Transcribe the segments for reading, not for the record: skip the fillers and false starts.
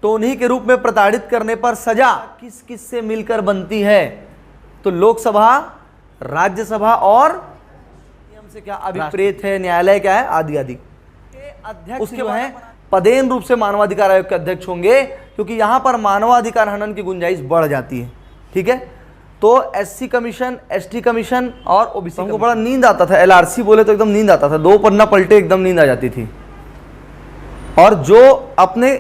टोन्ही के रूप में प्रताड़ित करने पर सजा किस किस से मिलकर बनती है? तो लोकसभा, राज्यसभा और नियम से क्या अभिप्रेत है, न्यायालय क्या है, आदि आदि। अध्यक्ष उसके है पदेन रूप से मानवाधिकार आयोग के अध्यक्ष होंगे, क्योंकि यहां पर मानवाधिकार हनन की गुंजाइश बढ़ जाती है। ठीक है, तो एससी कमीशन, एसटी कमीशन और ओबीसी को बड़ा नींद आता था, एलआरसी बोले तो एकदम नींद आता था, 2 पन्ना पलटे एकदम नींद आ जाती थी। और जो अपने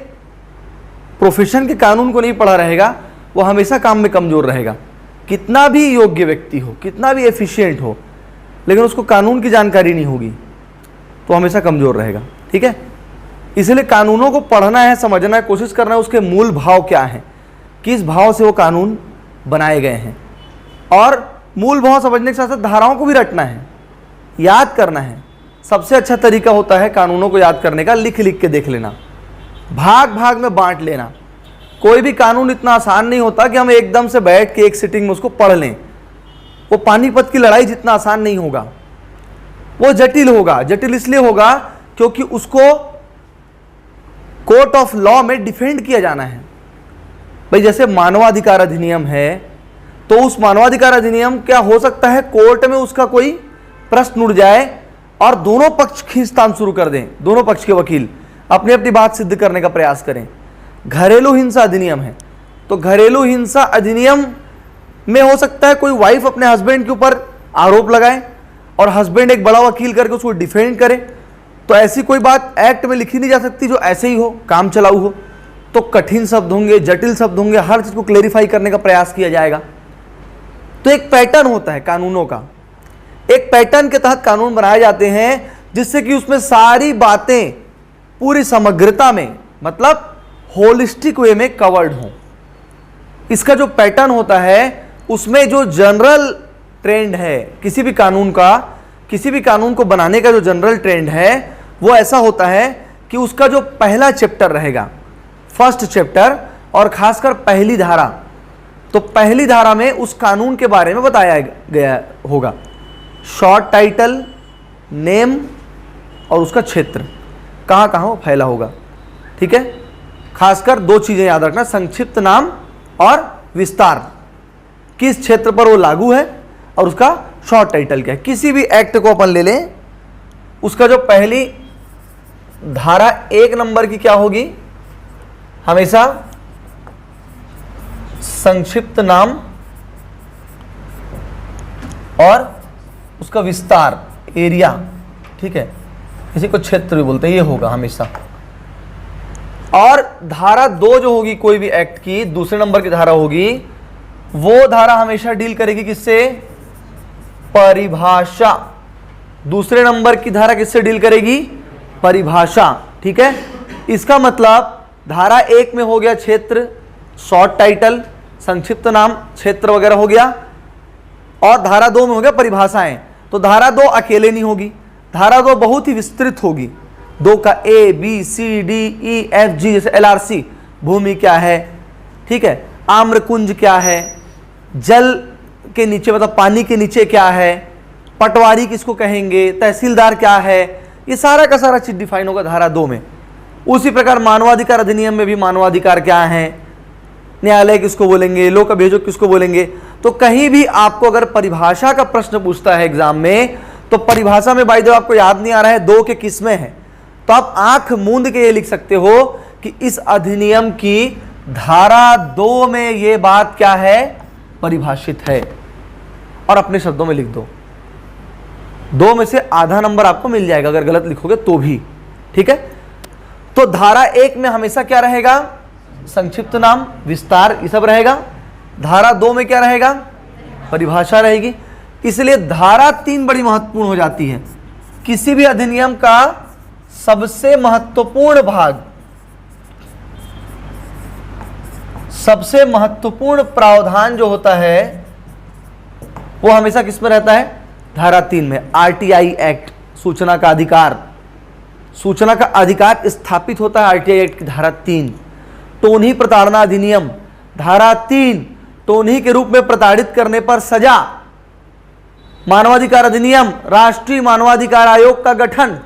प्रोफेशन के कानून को नहीं पढ़ा रहेगा वो हमेशा काम में कमजोर रहेगा। कितना भी योग्य व्यक्ति हो, कितना भी एफिशिएंट हो, लेकिन उसको कानून की जानकारी नहीं होगी तो हमेशा कमजोर रहेगा। ठीक है, इसलिए कानूनों को पढ़ना है, समझना है, कोशिश करना है उसके मूल भाव क्या है, किस भाव से वो कानून बनाए गए हैं। और मूल भाव समझने के साथ साथ धाराओं को भी रटना है, याद करना है। सबसे अच्छा तरीका होता है कानूनों को याद करने का लिख लिख के देख लेना, भाग भाग में बांट लेना। कोई भी कानून इतना आसान नहीं होता कि हम एकदम से बैठ के एक सिटिंग में उसको पढ़ लें। वो पानीपत की लड़ाई जितना आसान नहीं होगा, वो जटिल होगा। जटिल इसलिए होगा क्योंकि उसको कोर्ट ऑफ लॉ में डिफेंड किया जाना है। भाई जैसे मानवाधिकार अधिनियम है, तो उस मानवाधिकार अधिनियम क्या हो सकता है, कोर्ट में उसका कोई प्रश्न उठ जाए और दोनों पक्ष खींचतान शुरू कर दें, दोनों पक्ष के वकील अपनी अपनी बात सिद्ध करने का प्रयास करें। घरेलू हिंसा अधिनियम है, तो घरेलू हिंसा अधिनियम में हो सकता है कोई वाइफ अपने हस्बैंड के ऊपर आरोप लगाए और हस्बैंड एक बड़ा वकील करके उसको डिफेंड करे। तो ऐसी कोई बात एक्ट में लिखी नहीं जा सकती जो ऐसे ही हो, काम चलाऊ हो। तो कठिन शब्द होंगे, जटिल शब्द होंगे, हर चीज को क्लेरिफाई करने का प्रयास किया जाएगा। तो एक पैटर्न होता है कानूनों का, एक पैटर्न के तहत कानून बनाए जाते हैं जिससे कि उसमें सारी बातें पूरी समग्रता में, मतलब होलिस्टिक वे में कवर्ड हो। इसका जो पैटर्न होता है उसमें जो जनरल ट्रेंड है किसी भी कानून का, किसी भी कानून को बनाने का जो जनरल ट्रेंड है वो ऐसा होता है कि उसका जो पहला चैप्टर रहेगा, फर्स्ट चैप्टर, और खासकर पहली धारा, तो पहली धारा में उस कानून के बारे में बताया गया होगा। शॉर्ट टाइटल, नेम और उसका क्षेत्र, कहाँ कहाँ वो फैला होगा। ठीक है, खासकर 2 चीजें याद रखना, संक्षिप्त नाम और विस्तार, किस क्षेत्र पर वो लागू है और उसका शॉर्ट टाइटल क्या है। किसी भी एक्ट को अपन ले लें, उसका जो पहली धारा 1 नंबर की क्या होगी, हमेशा संक्षिप्त नाम और उसका विस्तार, एरिया। ठीक है, किसी को क्षेत्र भी बोलते हैं, ये होगा हमेशा। और धारा 2 जो होगी कोई भी एक्ट की, दूसरे नंबर की धारा होगी, वो धारा हमेशा डील करेगी किससे, परिभाषा। दूसरे नंबर की धारा किससे डील करेगी, परिभाषा। ठीक है, इसका मतलब धारा 1 में हो गया क्षेत्र, शॉर्ट टाइटल, संक्षिप्त नाम, क्षेत्र वगैरह हो गया, और धारा 2 में हो गया परिभाषाएं। तो धारा 2 अकेले नहीं होगी, धारा 2 बहुत ही विस्तृत होगी। 2 का A, B, C, D, E, F, G, जैसे LRC, भूमि क्या है, ठीक है, आम्रकुंज क्या है, जल के नीचे मतलब पानी के नीचे क्या है, पटवारी किसको कहेंगे, तहसीलदार क्या है, ये सारा का सारा चीज डिफाइन होगा धारा 2 में। उसी प्रकार मानवाधिकार अधिनियम में भी मानवाधिकार क्या है, न्यायालय किसको बोलेंगे, लोक अभियोजक किसको बोलेंगे। तो कहीं भी आपको अगर परिभाषा का प्रश्न पूछता है एग्जाम में, तो परिभाषा में बाय द वे आपको याद नहीं आ रहा है 2 के किसमें है, तो आप आंख मूंद के ये लिख सकते हो कि इस अधिनियम की धारा 2 में ये बात क्या है, परिभाषित है, और अपने शब्दों में लिख दो। 2 में से आधा नंबर आपको मिल जाएगा अगर गलत लिखोगे तो भी। ठीक है, तो धारा 1 में हमेशा क्या रहेगा, संक्षिप्त नाम, विस्तार, ये सब रहेगा। धारा 2 में क्या रहेगा, परिभाषा रहेगी। इसलिए धारा 3 बड़ी महत्वपूर्ण हो जाती है। किसी भी अधिनियम का सबसे महत्वपूर्ण भाग, सबसे महत्वपूर्ण प्रावधान जो होता है वो हमेशा किस में रहता है, धारा 3 में। आरटीआई एक्ट, सूचना का अधिकार, सूचना का अधिकार स्थापित होता है आरटीआई एक्ट की धारा 3। टोन्ही प्रताड़ना अधिनियम, धारा 3, टोन्ही के रूप में प्रताड़ित करने पर सजा। मानवाधिकार अधिनियम, राष्ट्रीय मानवाधिकार आयोग का गठन,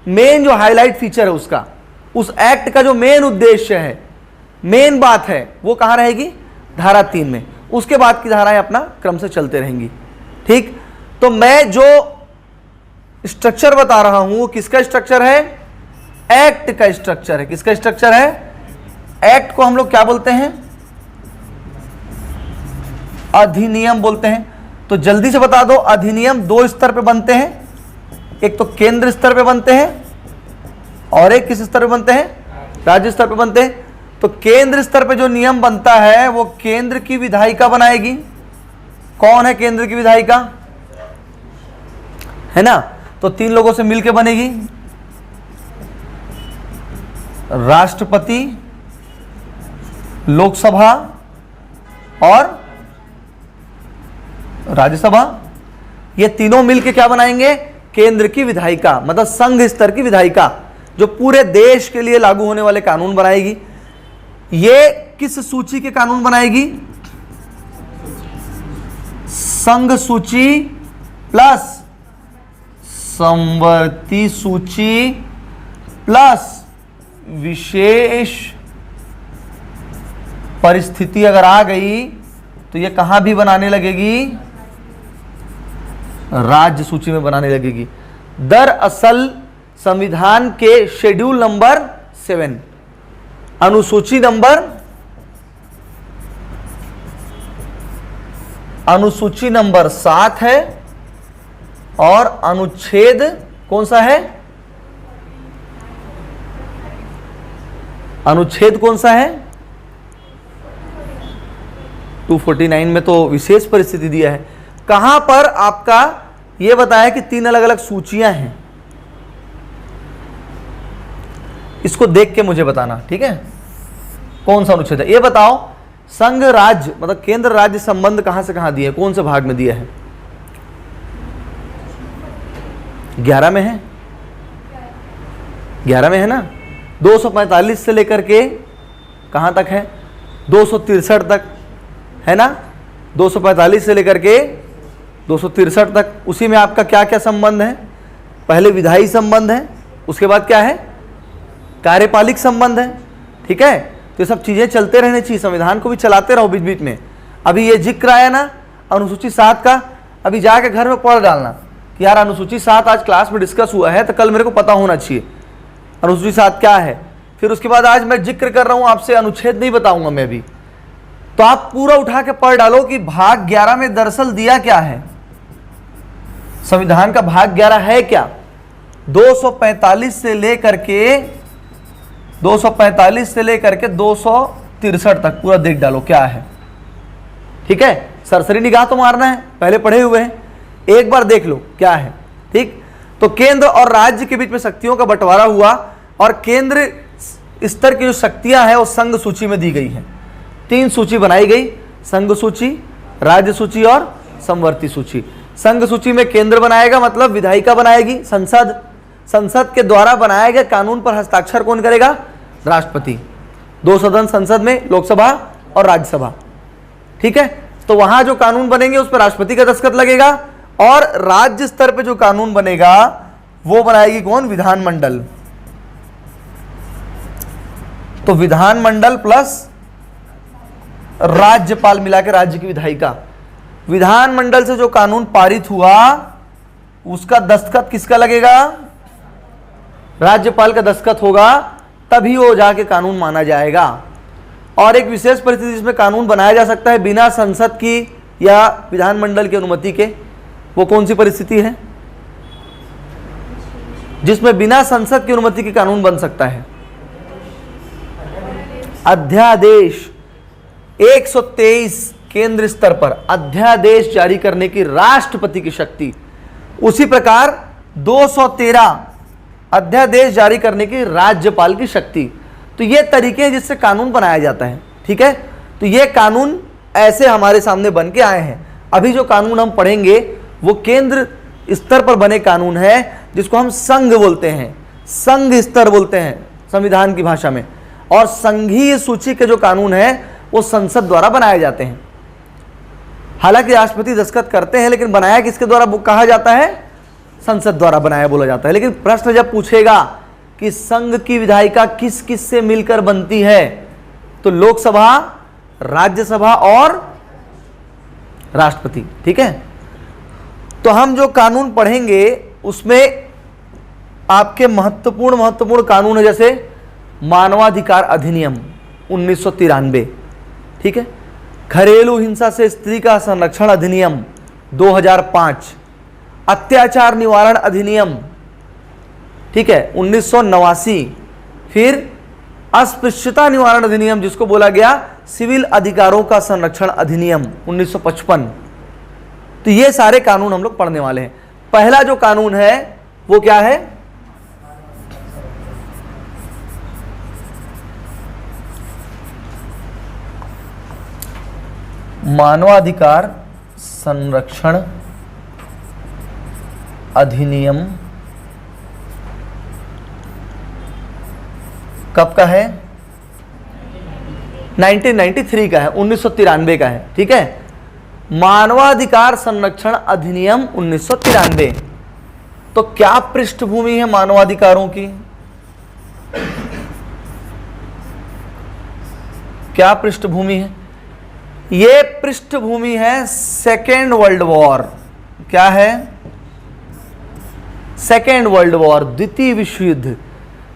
मेन जो हाईलाइट फीचर है उसका, उस एक्ट का जो मेन उद्देश्य है मेन बात है वो कहां रहेगी, धारा 3 में। उसके बाद की धाराएं अपना क्रम से चलते रहेंगी। ठीक, तो मैं जो स्ट्रक्चर बता रहा हूं वो किसका स्ट्रक्चर है, एक्ट का स्ट्रक्चर है। किसका स्ट्रक्चर है, एक्ट को हम लोग क्या बोलते हैं, अधिनियम बोलते हैं। तो जल्दी से बता दो, अधिनियम 2 स्तर पे बनते हैं, एक तो केंद्र स्तर पे बनते हैं और एक किस स्तर पे बनते हैं, राज्य स्तर पे बनते हैं। तो केंद्र स्तर पे जो नियम बनता है वो केंद्र की विधायिका बनाएगी। कौन है केंद्र की विधायिका, है ना, तो 3 लोगों से मिलकर बनेगी, राष्ट्रपति, लोकसभा और राज्यसभा। ये तीनों मिलकर क्या बनाएंगे, केंद्र की विधायिका, मतलब संघ स्तर की विधायिका जो पूरे देश के लिए लागू होने वाले कानून बनाएगी। ये किस सूची के कानून बनाएगी, संघ सूची प्लस समवर्ती सूची प्लस विशेष परिस्थिति अगर आ गई तो ये कहां भी बनाने लगेगी, राज्य सूची में बनाने लगेगी। दरअसल संविधान के शेड्यूल नंबर 7 अनुसूची नंबर 7 है और अनुच्छेद कौन सा है, अनुच्छेद कौन सा है, 249 में तो विशेष परिस्थिति दिया है। कहां पर आपका यह बताया कि 3 अलग अलग सूचियां हैं, इसको देख के मुझे बताना, ठीक है, कौन सा अनुच्छेद है। ये बताओ, संघ राज्य मतलब केंद्र राज्य संबंध कहां से कहां दिए, कौन से भाग में दिया है, 11 में है, 11 में है ना। 245 से लेकर के कहां तक है, 263 तक है ना, 245 से लेकर के 263 तक। उसी में आपका क्या क्या संबंध है, पहले विधायी संबंध है, उसके बाद क्या है, कार्यपालिक संबंध है। ठीक है, तो ये सब चीजें चलते रहने चाहिए, संविधान को भी चलाते रहो बीच बीच में। अभी ये जिक्र आया ना अनुसूची 7 का, अभी जाके घर में पढ़ डालना कि यार अनुसूची 7 आज क्लास में डिस्कस हुआ है तो कल मेरे को पता होना चाहिए अनुसूची 7 क्या है। फिर उसके बाद आज मैं जिक्र कर रहा हूं आपसे, अनुच्छेद नहीं बताऊंगा मैं भी, तो आप पूरा उठा के पढ़ डालो कि भाग 11 में दरअसल दिया क्या है, संविधान का भाग 11 है क्या। 245 से लेकर के 263 तक पूरा देख डालो क्या है। ठीक है, सरसरी निगाह तो मारना है, पहले पढ़े हुए हैं, एक बार देख लो क्या है। ठीक, तो केंद्र और राज्य के बीच में शक्तियों का बंटवारा हुआ और केंद्र स्तर की जो शक्तियां हैं वो संघ सूची में दी गई हैं। 3 सूची बनाई गई, संघ सूची, राज्य सूची और समवर्ती सूची। संघ सूची में केंद्र बनाएगा मतलब विधायिका बनाएगी संसद, संसद के द्वारा बनाए गए कानून पर हस्ताक्षर कौन करेगा, राष्ट्रपति। 2 सदन संसद में, लोकसभा और राज्यसभा। ठीक है, तो वहां जो कानून बनेंगे उस पर राष्ट्रपति का दस्तखत लगेगा और राज्य स्तर पे जो कानून बनेगा वो बनाएगी कौन, विधानमंडल। तो विधानमंडल प्लस राज्यपाल मिला के राज्य की विधायिका। विधानमंडल से जो कानून पारित हुआ उसका दस्तखत किसका लगेगा, राज्यपाल का दस्तखत होगा, तभी वो जाके कानून माना जाएगा। और एक विशेष परिस्थिति जिसमें कानून बनाया जा सकता है बिना संसद की या विधानमंडल की अनुमति के, वो कौन सी परिस्थिति है जिसमें बिना संसद की अनुमति के कानून बन सकता है, अध्यादेश। 123 केंद्र स्तर पर अध्यादेश जारी करने की राष्ट्रपति की शक्ति, उसी प्रकार 213 अध्यादेश जारी करने की राज्यपाल की शक्ति। तो ये तरीके हैं जिससे कानून बनाया जाता है। ठीक है, तो ये कानून ऐसे हमारे सामने बन के आए हैं। अभी जो कानून हम पढ़ेंगे वो केंद्र स्तर पर बने कानून है जिसको हम संघ बोलते हैं, संघ स्तर बोलते हैं संविधान की भाषा में। और संघीय सूची के जो कानून है वो संसद द्वारा बनाए जाते हैं। हालांकि राष्ट्रपति दस्तखत करते हैं लेकिन बनाया किसके द्वारा कहा जाता है, संसद द्वारा बनाया बोला जाता है। लेकिन प्रश्न जब पूछेगा कि संघ की विधायिका किस किस से मिलकर बनती है तो लोकसभा, राज्यसभा और राष्ट्रपति। ठीक है, तो हम जो कानून पढ़ेंगे उसमें आपके महत्वपूर्ण कानून है, जैसे मानवाधिकार अधिनियम 1993, ठीक है, घरेलू हिंसा से स्त्री का संरक्षण अधिनियम 2005, अत्याचार निवारण अधिनियम, ठीक है, 1989, फिर अस्पृश्यता निवारण अधिनियम जिसको बोला गया सिविल अधिकारों का संरक्षण अधिनियम 1955। तो ये सारे कानून हम लोग पढ़ने वाले हैं। पहला जो कानून है वो क्या है? मानवाधिकार संरक्षण अधिनियम कब का है? 1993 का है, 1993 का है। ठीक है, मानवाधिकार संरक्षण अधिनियम 1993। तो क्या पृष्ठभूमि है मानवाधिकारों की? क्या पृष्ठभूमि है? ये पृष्ठभूमि है सेकेंड वर्ल्ड वॉर। क्या है? सेकेंड वर्ल्ड वॉर, द्वितीय विश्व युद्ध।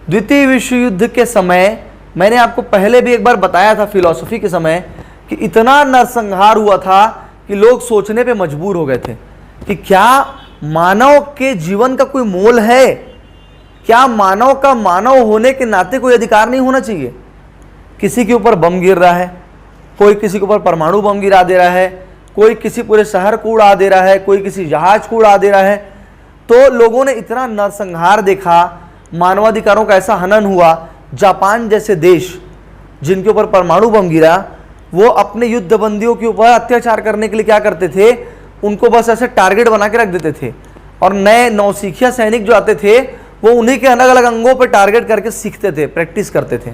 द्वितीय विश्व युद्ध के समय मैंने आपको पहले भी एक बार बताया था फिलॉसफी के समय कि इतना नरसंहार हुआ था कि लोग सोचने पे मजबूर हो गए थे कि क्या मानव के जीवन का कोई मोल है? क्या मानव का मानव होने के नाते कोई अधिकार नहीं होना चाहिए? किसी के ऊपर बम गिर रहा है, कोई किसी के ऊपर परमाणु बम गिरा दे रहा है, कोई किसी पूरे शहर को उड़ा दे रहा है, कोई किसी जहाज को उड़ा दे रहा है। तो लोगों ने इतना नरसंहार देखा, मानवाधिकारों का ऐसा हनन हुआ। जापान जैसे देश जिनके ऊपर परमाणु बम गिरा, वो अपने युद्ध बंदियों के ऊपर अत्याचार करने के लिए क्या करते थे? उनको बस ऐसे टारगेट बना के रख देते थे, और नए नौसिखिया सैनिक जो आते थे वो उन्हीं के अलग अलग अंगों पर टारगेट करके सीखते थे, प्रैक्टिस करते थे।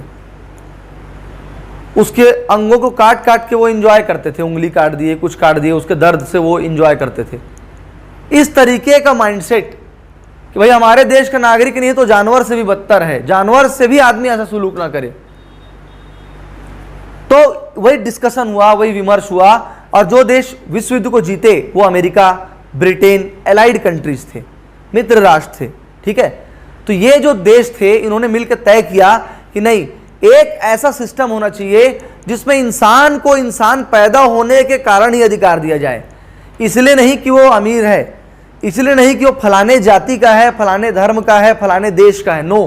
उसके अंगों को काट काट के वो एंजॉय करते थे, उंगली काट दिए, कुछ काट दिए, उसके दर्द से वो एंजॉय करते थे। इस तरीके का माइंडसेट कि भाई हमारे देश का नागरिक नहीं है तो जानवर से भी बदतर है, जानवर से भी आदमी ऐसा सुलूक ना करे। तो वही डिस्कशन हुआ, वही विमर्श हुआ, और जो देश विश्व युद्ध को जीते वो अमेरिका, ब्रिटेन, एलाइड कंट्रीज थे, मित्र राष्ट्र थे। ठीक है, तो ये जो देश थे इन्होंने मिलकर तय किया कि नहीं, एक ऐसा सिस्टम होना चाहिए जिसमें इंसान को इंसान पैदा होने के कारण ही अधिकार दिया जाए। इसलिए नहीं कि वो अमीर है, इसलिए नहीं कि वो फलाने जाति का है, फलाने धर्म का है, फलाने देश का है। No,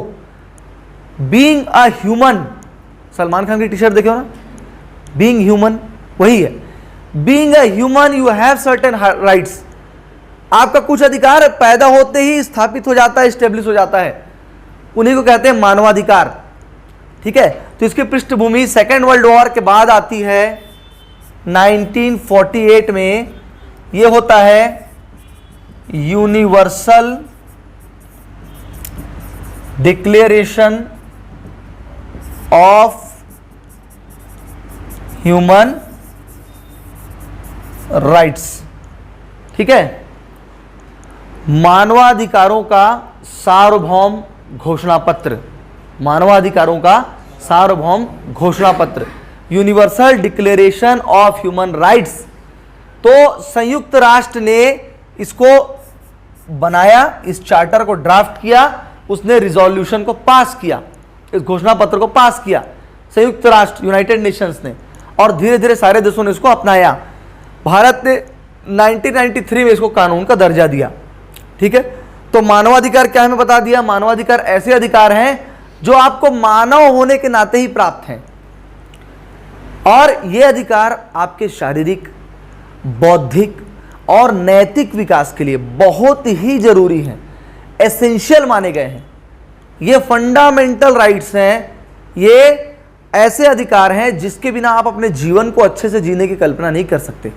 being a human, Salman Khan की टी शर्ट देखे हो ना, बीइंग ह्यूमन वही है। Being a human you have certain rights. आपका कुछ अधिकार पैदा होते ही स्थापित हो जाता है, स्टेब्लिश हो जाता है, उन्हीं को कहते हैं मानवाधिकार। ठीक है, तो इसकी पृष्ठभूमि सेकेंड वर्ल्ड वॉर के बाद आती है। 1948 में ये होता है universal declaration of human rights. ठीक है, मानवाधिकारों का सार्वभौम घोषणा पत्र, मानवाधिकारों का सार्वभौम घोषणा पत्र, universal declaration of human rights. तो संयुक्त राष्ट्र ने इसको बनाया, इस चार्टर को ड्राफ्ट किया, उसने रिजोल्यूशन को पास किया, इस घोषणा पत्र को पास किया संयुक्त राष्ट्र, यूनाइटेड नेशंस ने, और धीरे धीरे सारे देशों ने इसको अपनाया। भारत ने 1993 में इसको कानून का दर्जा दिया। ठीक है, तो मानवाधिकार क्या है मैं बता दिया। मानवाधिकार ऐसे अधिकार हैं जो आपको मानव होने के नाते ही प्राप्त हैं, और ये अधिकार आपके शारीरिक, बौद्धिक और नैतिक विकास के लिए बहुत ही जरूरी हैं, एसेंशियल माने गए हैं। ये फंडामेंटल राइट्स हैं, ये ऐसे अधिकार हैं जिसके बिना आप अपने जीवन को अच्छे से जीने की कल्पना नहीं कर सकते।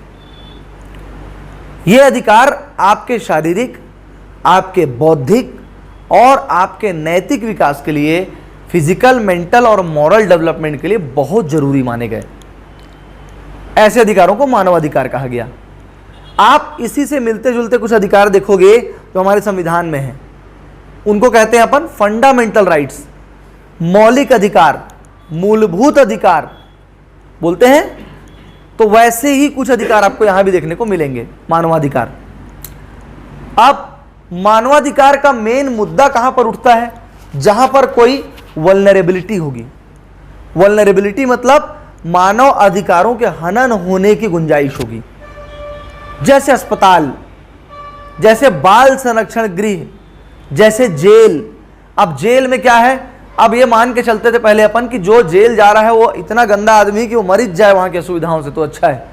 ये अधिकार आपके शारीरिक, आपके बौद्धिक और आपके नैतिक विकास के लिए, फिजिकल, मेंटल और मॉरल डेवलपमेंट के लिए बहुत जरूरी माने गए। ऐसे अधिकारों को मानवाधिकार कहा गया। आप इसी से मिलते जुलते कुछ अधिकार देखोगे जो हमारे संविधान में हैं, उनको कहते हैं अपन फंडामेंटल राइट्स, मौलिक अधिकार, मूलभूत अधिकार, बोलते हैं। तो वैसे ही कुछ अधिकार आपको यहां भी देखने को मिलेंगे, मानवाधिकार। अब मानवाधिकार का मेन मुद्दा कहां पर उठता है? जहां पर कोई वल्नरेबिलिटी होगी। वल्नरेबिलिटी मतलब मानव अधिकारों के हनन होने की गुंजाइश होगी, जैसे अस्पताल, जैसे बाल संरक्षण गृह, जैसे जेल। अब जेल में क्या है? अब ये मान के चलते थे पहले अपन कि जो जेल जा रहा है वो इतना गंदा आदमी कि वो मर जाए वहां की सुविधाओं से तो अच्छा है,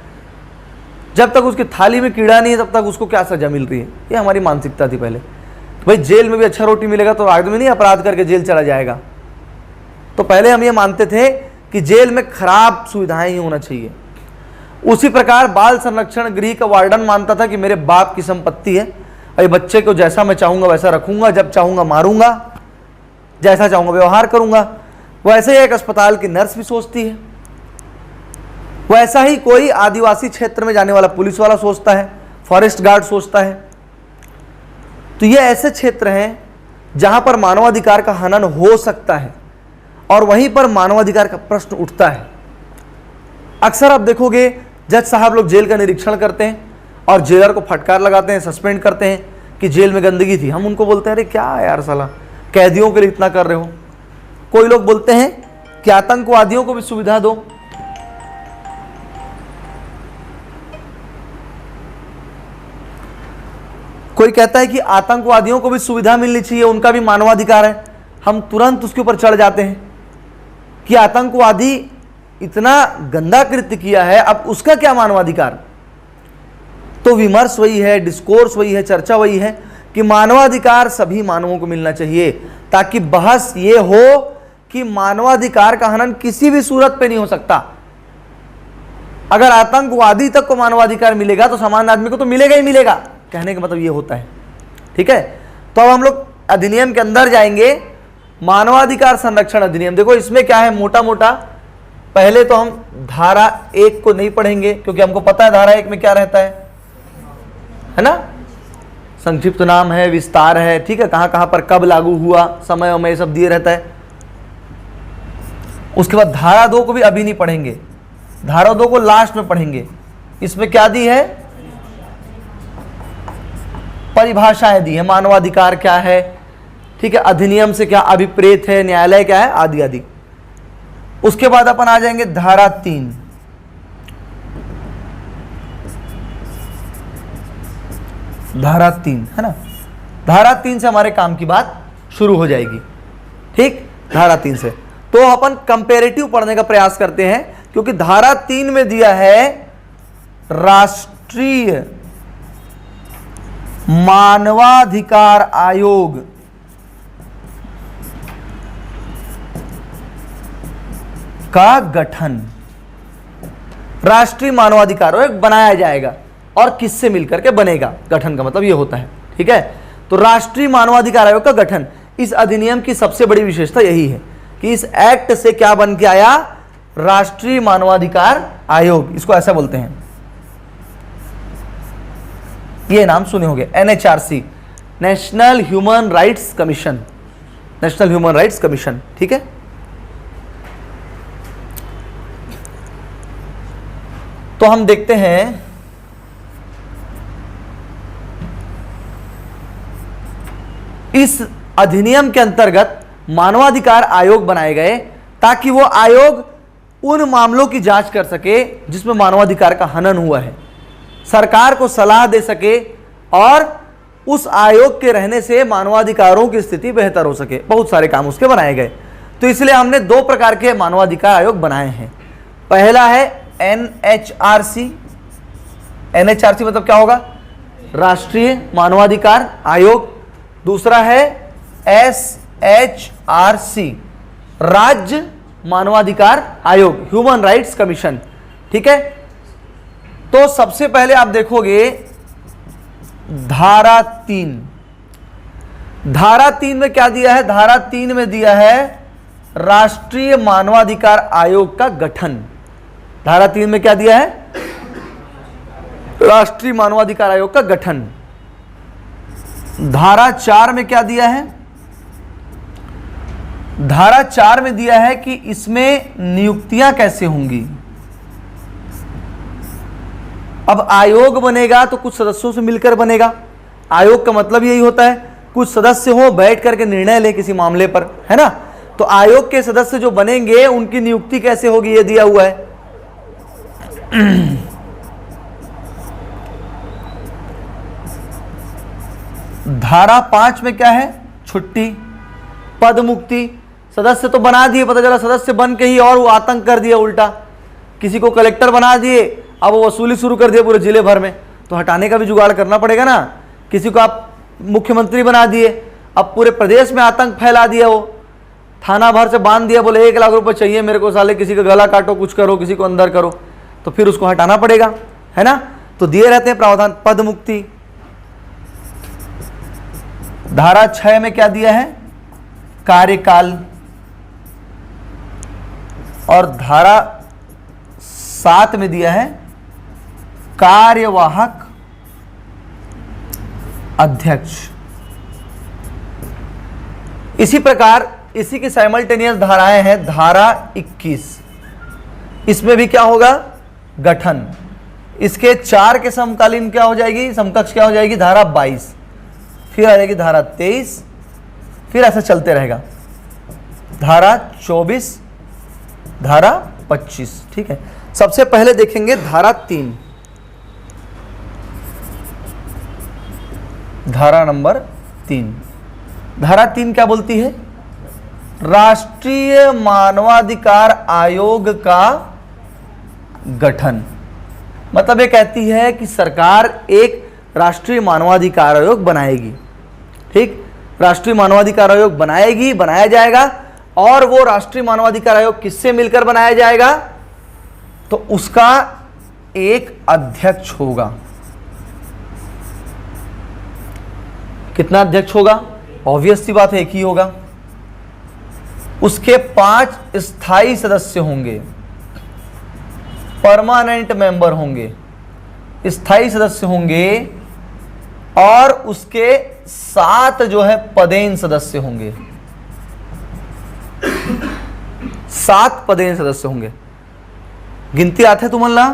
जब तक उसकी थाली में कीड़ा नहीं है तब तक उसको क्या सजा मिल रही है। ये हमारी मानसिकता थी पहले। भाई जेल में भी अच्छा रोटी मिलेगा तो आदमी नहीं अपराध करके जेल चला जाएगा। तो पहले हम ये मानते थे कि जेल में खराब सुविधाएं ही होना चाहिए। उसी प्रकार बाल संरक्षण गृह का वार्डन मानता था कि मेरे बाप की संपत्ति है, अरे बच्चे को जैसा मैं चाहूंगा वैसा रखूंगा, जब चाहूंगा मारूंगा, जैसा चाहूंगा व्यवहार करूंगा। वैसे ही एक अस्पताल की नर्स भी सोचती है, वैसा ही कोई आदिवासी क्षेत्र में जाने वाला पुलिस वाला सोचता है, फॉरेस्ट गार्ड सोचता है। तो ये ऐसे क्षेत्र हैं जहां पर मानवाधिकार का हनन हो सकता है और वहीं पर मानवाधिकार का प्रश्न उठता है। अक्सर आप देखोगे जज साहब लोग जेल का निरीक्षण करते हैं और जेलर को फटकार लगाते हैं, सस्पेंड करते हैं कि जेल में गंदगी थी। हम उनको बोलते हैं अरे क्या यार साला, कैदियों के लिए इतना कर रहे हो। कोई लोग बोलते हैं कि आतंकवादियों को भी सुविधा दो। कोई कहता है कि आतंकवादियों को भी सुविधा मिलनी चाहिए, उनका भी मानवाधिकार है। हम तुरंत उसके ऊपर चढ़ जाते हैं कि आतंकवादी इतना गंदा कृत्य किया है, अब उसका क्या मानवाधिकार। तो विमर्श वही है, डिस्कोर्स वही है, चर्चा वही है कि मानवाधिकार सभी मानवों को मिलना चाहिए, ताकि बहस ये हो कि मानवाधिकार का हनन किसी भी सूरत पे नहीं हो सकता। अगर आतंकवादी तक को मानवाधिकार मिलेगा तो सामान्य आदमी को तो मिलेगा ही मिलेगा, कहने का मतलब ये होता है। ठीक है, तो अब हम लोग अधिनियम के अंदर जाएंगे। मानवाधिकार संरक्षण अधिनियम, देखो इसमें क्या है मोटा मोटा। पहले तो हम धारा 1 को नहीं पढ़ेंगे क्योंकि हमको पता है धारा 1 में क्या रहता है ना। संक्षिप्त नाम है, विस्तार है, ठीक है, कहां कहां पर कब लागू हुआ, समय वमय सब दिए रहता है। उसके बाद धारा 2 को भी अभी नहीं पढ़ेंगे, धारा 2 को लास्ट में पढ़ेंगे। इसमें क्या दी है? परिभाषाएं दी है, मानवाधिकार क्या है, ठीक है, अधिनियम से क्या अभिप्रेत है, न्यायालय क्या है, आदि आदि। उसके बाद अपन आ जाएंगे धारा 3। धारा 3 है ना, धारा 3 से हमारे काम की बात शुरू हो जाएगी। ठीक, धारा 3 से तो अपन कंपैरेटिव पढ़ने का प्रयास करते हैं, क्योंकि धारा 3 में दिया है राष्ट्रीय मानवाधिकार आयोग का गठन। राष्ट्रीय मानवाधिकार आयोग बनाया जाएगा और किससे मिलकर के बनेगा, गठन का मतलब ये होता है। ठीक है, तो राष्ट्रीय मानवाधिकार आयोग का गठन, इस अधिनियम की सबसे बड़ी विशेषता यही है कि इस एक्ट से क्या बन के आया, राष्ट्रीय मानवाधिकार आयोग, इसको ऐसा बोलते हैं। ये नाम सुने होंगे, NHRC, national human rights commission, national human rights commission. ठीक है, तो हम देखते हैं इस अधिनियम के अंतर्गत मानवाधिकार आयोग बनाए गए ताकि वो आयोग उन मामलों की जांच कर सके जिसमें मानवाधिकार का हनन हुआ है, सरकार को सलाह दे सके और उस आयोग के रहने से मानवाधिकारों की स्थिति बेहतर हो सके। बहुत सारे काम उसके बनाए गए। तो इसलिए हमने 2 प्रकार के मानवाधिकार आयोग बनाए हैं। पहला है NHRC, NHRC मतलब क्या होगा, राष्ट्रीय मानवाधिकार आयोग। दूसरा है SHRC, राज्य मानवाधिकार आयोग, ह्यूमन राइट्स कमीशन। ठीक है, तो सबसे पहले आप देखोगे धारा 3। धारा 3 में क्या दिया है, धारा 3 में दिया है राष्ट्रीय मानवाधिकार आयोग का गठन। धारा 3 में क्या दिया है, राष्ट्रीय मानवाधिकार आयोग का गठन। धारा 4 में क्या दिया है, धारा 4 में दिया है कि इसमें नियुक्तियां कैसे होंगी। अब आयोग बनेगा तो कुछ सदस्यों से मिलकर बनेगा। आयोग का मतलब यही होता है कुछ सदस्य हो बैठ करके निर्णय ले किसी मामले पर, है ना। तो आयोग के सदस्य जो बनेंगे उनकी नियुक्ति कैसे होगी ये दिया हुआ है। धारा 5 में क्या है, छुट्टी, पद मुक्ति। सदस्य तो बना दिए, पता चला सदस्य बन के ही और वो आतंक कर दिया उल्टा, किसी को कलेक्टर बना दिए, अब वो वसूली शुरू कर दिया पूरे जिले भर में, तो हटाने का भी जुगाड़ करना पड़ेगा ना। किसी को आप मुख्यमंत्री बना दिए, अब पूरे प्रदेश में आतंक फैला दिया, वो थाना भर से बांध दिया, बोले 1 लाख रुपए चाहिए मेरे को, साले किसी का गला काटो, कुछ करो, किसी को अंदर करो, तो फिर उसको हटाना पड़ेगा, है ना। तो दिए रहते हैं प्रावधान। पद मुक्ति, धारा 6 में क्या दिया है, कार्यकाल, और धारा 7 में दिया है कार्यवाहक अध्यक्ष। इसी प्रकार इसी की साइमल्टेनियस धाराएं हैं। धारा 21, इसमें भी क्या होगा, गठन। इसके 4 के समकालीन क्या हो जाएगी, समकक्ष क्या हो जाएगी, धारा 22, फिर आ जाएगी धारा 23, फिर ऐसा चलते रहेगा, धारा 24, धारा 25। ठीक है, सबसे पहले देखेंगे धारा 3, धारा नंबर 3। धारा 3 क्या बोलती है, राष्ट्रीय मानवाधिकार आयोग का गठन। मतलब ये कहती है कि सरकार एक राष्ट्रीय मानवाधिकार आयोग बनाएगी। ठीक, राष्ट्रीय मानवाधिकार आयोग बनाएगी, बनाया जाएगा, और वो राष्ट्रीय मानवाधिकार आयोग किससे मिलकर बनाया जाएगा, तो उसका एक अध्यक्ष होगा। कितना अध्यक्ष होगा, ऑब्वियस सी बात है एक ही होगा। उसके 5 स्थायी सदस्य होंगे, परमानेंट मेंबर होंगे, स्थायी सदस्य होंगे, और उसके 7 जो है पदेन सदस्य होंगे, 7 पदेन सदस्य होंगे। गिनती आते है तुम्हारा,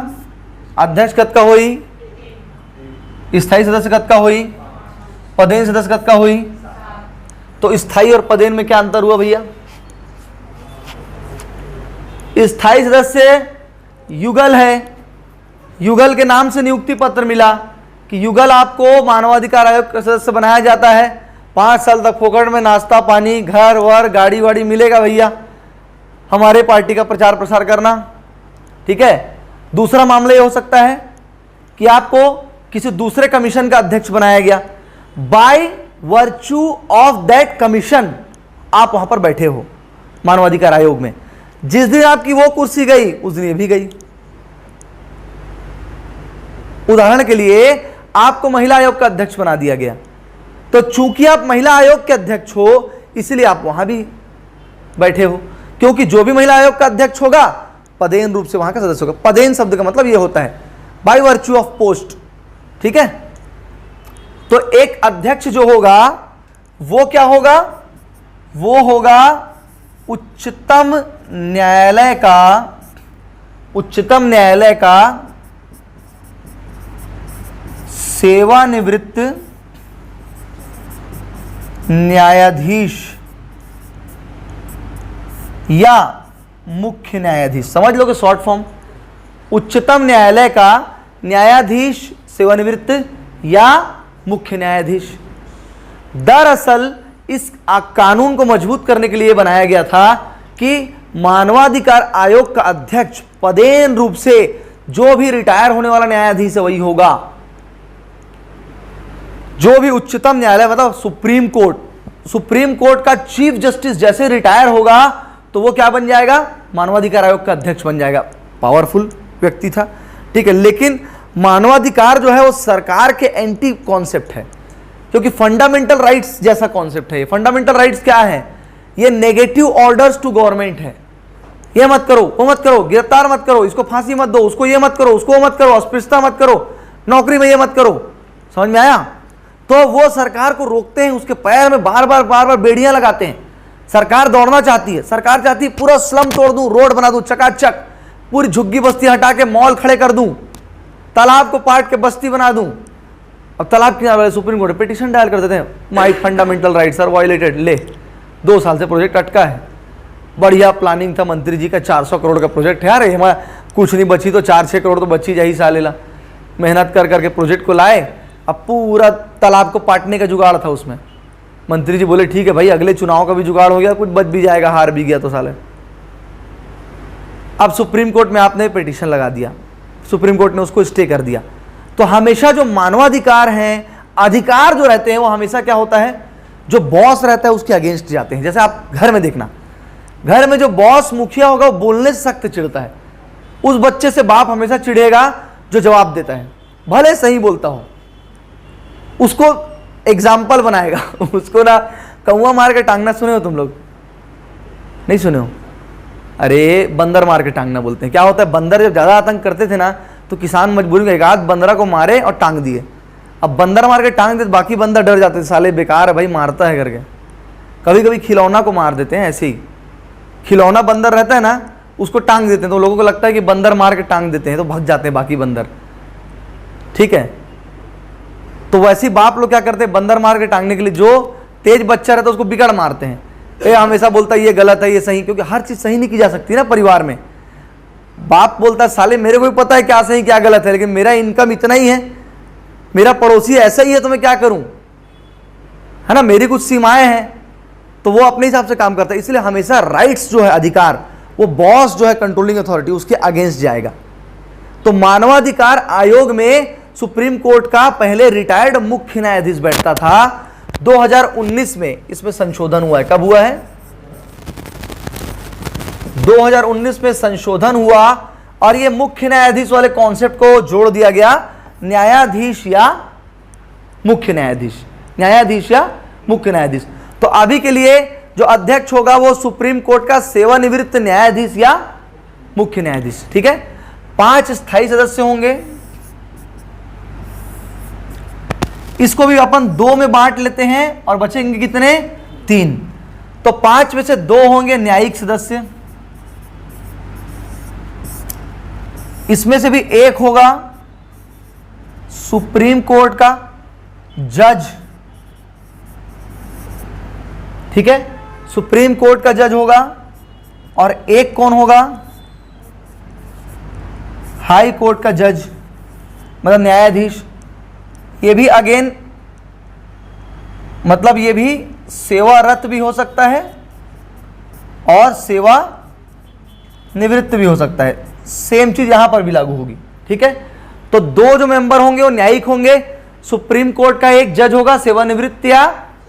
अध्यक्ष कद का होई, स्थायी सदस्य कद का होई, पदेन सदस्य कद का होई। तो स्थायी और पदेन में क्या अंतर हुआ भैया, स्थायी सदस्य युगल है, युगल के नाम से नियुक्ति पत्र मिला कि युगल आपको मानवाधिकार आयोग का सदस्य बनाया जाता है, 5 साल तक फोकट में नाश्ता पानी, घर वर, गाड़ी वाड़ी मिलेगा भैया, हमारे पार्टी का प्रचार प्रसार करना। ठीक है। दूसरा मामला ये हो सकता है कि आपको किसी दूसरे कमीशन का अध्यक्ष बनाया गया, by virtue of that commission आप वहां पर बैठे हो मानवाधिकार आयोग में, जिस दिन आपकी वो कुर्सी गई उस दिन ये भी गई। उदाहरण के लिए आपको महिला आयोग का अध्यक्ष बना दिया गया, तो चूंकि आप महिला आयोग के अध्यक्ष हो इसलिए आप वहां भी बैठे हो, क्योंकि जो भी महिला आयोग का अध्यक्ष होगा पदेन रूप से वहां का सदस्य होगा। पदेन शब्द का मतलब यह होता है बाय वर्च्यू ऑफ पोस्ट। ठीक है, तो एक अध्यक्ष जो होगा वो क्या होगा, वो होगा उच्चतम न्यायालय का सेवानिवृत्त न्यायाधीश या मुख्य न्यायाधीश। समझ लो कि शॉर्ट फॉर्म, उच्चतम न्यायालय का न्यायाधीश सेवानिवृत्त या मुख्य न्यायाधीश। दरअसल इस कानून को मजबूत करने के लिए बनाया गया था कि मानवाधिकार आयोग का अध्यक्ष पदेन रूप से जो भी रिटायर होने वाला न्यायाधीश है वही होगा। जो भी उच्चतम न्यायालय मतलब सुप्रीम कोर्ट का चीफ जस्टिस जैसे रिटायर होगा तो वो क्या बन जाएगा, मानवाधिकार आयोग का अध्यक्ष बन जाएगा। पावरफुल व्यक्ति था। ठीक है, लेकिन मानवाधिकार जो है वो सरकार के एंटी कॉन्सेप्ट है, क्योंकि फंडामेंटल राइट्स जैसा कॉन्सेप्ट है। फंडामेंटल राइट्स क्या है, ये नेगेटिव ऑर्डर्स टू गवर्नमेंट है। ये मत करो, वो मत करो, गिरफ्तार मत करो, इसको फांसी मत दो, उसको ये मत करो, उसको मत करो, अस्पृश्यता मत करो, नौकरी में ये मत करो। समझ में आया? तो वो सरकार को रोकते हैं, उसके पैर में बार बार बेड़ियां लगाते हैं। सरकार दौड़ना चाहती है, सरकार चाहती है पूरा स्लम तोड़ दूं, रोड बना दूं चकाचक, पूरी झुग्गी बस्ती हटा के मॉल खड़े कर दूं, तालाब को पाट के बस्ती बना दूं, अब तालाब किनारे वाले सुप्रीम कोर्ट पिटीशन डायल कर देते हैं, my fundamental rights are violated, ले 2 साल से प्रोजेक्ट अटका है। बढ़िया प्लानिंग था मंत्री जी का, 400 करोड़ का प्रोजेक्ट है यार, हमारा कुछ नहीं बची तो 4-6 करोड़ तो बची जाही सालेला, मेहनत कर करके प्रोजेक्ट को लाए। अब पूरा तालाब को पाटने का जुगाड़ था उसमें। मंत्री जी बोले ठीक है भाई, अगले चुनाव का भी जुगाड़ हो गया, कुछ बच भी जाएगा, हार भी गया तो साले। अब सुप्रीम कोर्ट में आपने पिटीशन लगा दिया, सुप्रीम कोर्ट ने उसको स्टे कर दिया। तो हमेशा जो मानवाधिकार हैं, अधिकार जो रहते हैं, वो हमेशा क्या होता है, जो बॉस रहता है उसके अगेंस्ट जाते हैं। जैसे आप घर में देखना, घर में जो बॉस मुखिया होगा वो बोलने से सख्त चिढ़ता है, उस बच्चे से बाप हमेशा चिढ़ेगा जो जवाब देता है, भले सही बोलता हो, उसको एग्जाम्पल बनाएगा उसको ना कौवा मार के टांगना सुने हो तुम लोग? नहीं सुने हो? अरे बंदर मार के टांगना बोलते हैं। क्या होता है, बंदर जब ज़्यादा आतंक करते थे ना तो किसान मजबूरी में एक आध बंदरा को मारे और टांग दिए। अब बंदर मार के टांग देते, बाकी बंदर डर जाते थे, साले बेकार है भाई, मारता है करके। कभी कभी खिलौना को मार देते हैं, ऐसे ही खिलौना बंदर रहता है ना, उसको टांग देते हैं, तो लोगों को लगता है कि बंदर मार के टांग देते हैं तो भाग जाते हैं बाकी बंदर, ठीक है। तो वैसे ही बाप लोग क्या करते हैं, बंदर मार के टांगने के लिए जो तेज बच्चा रहता है उसको बिगड़ मारते हैं। हमेशा बोलता है ये गलत है ये सही, क्योंकि हर चीज सही नहीं की जा सकती ना परिवार में। बाप बोलता है साले मेरे को भी पता है क्या सही क्या गलत है, लेकिन मेरा इनकम इतना ही है, मेरा पड़ोसी ऐसा ही है, तो मैं क्या करूं, है ना, मेरी कुछ सीमाएं हैं, तो वो अपने हिसाब से काम करता है। इसलिए हमेशा राइट्स जो है, अधिकार, वो बॉस जो है कंट्रोलिंग अथॉरिटी, उसके अगेंस्ट जाएगा। तो मानवाधिकार आयोग में सुप्रीम कोर्ट का पहले रिटायर्ड मुख्य न्यायाधीश बैठता था। 2019 में इसमें संशोधन हुआ है। कब हुआ है? 2019 में संशोधन हुआ और ये मुख्य न्यायाधीश वाले कॉन्सेप्ट को जोड़ दिया गया, न्यायाधीश या मुख्य न्यायाधीश, न्यायाधीश या मुख्य न्यायाधीश। तो अभी के लिए जो अध्यक्ष होगा वो सुप्रीम कोर्ट का सेवानिवृत्त न्यायाधीश या मुख्य न्यायाधीश, ठीक है। 5 स्थायी सदस्य होंगे। इसको भी अपन 2 में बांट लेते हैं और बचेंगे कितने? 3। तो 5 में से 2 होंगे न्यायिक सदस्य, इसमें से भी 1 होगा सुप्रीम कोर्ट का जज, ठीक है, सुप्रीम कोर्ट का जज होगा। और 1 कौन होगा? हाई कोर्ट का जज, मतलब न्यायाधीश। ये भी अगेन मतलब ये भी सेवारत भी हो सकता है और सेवा निवृत्त भी हो सकता है। सेम चीज यहां पर भी लागू होगी, ठीक है। तो 2 जो मेंबर होंगे वो न्यायिक होंगे। सुप्रीम कोर्ट का एक जज होगा सेवानिवृत्त या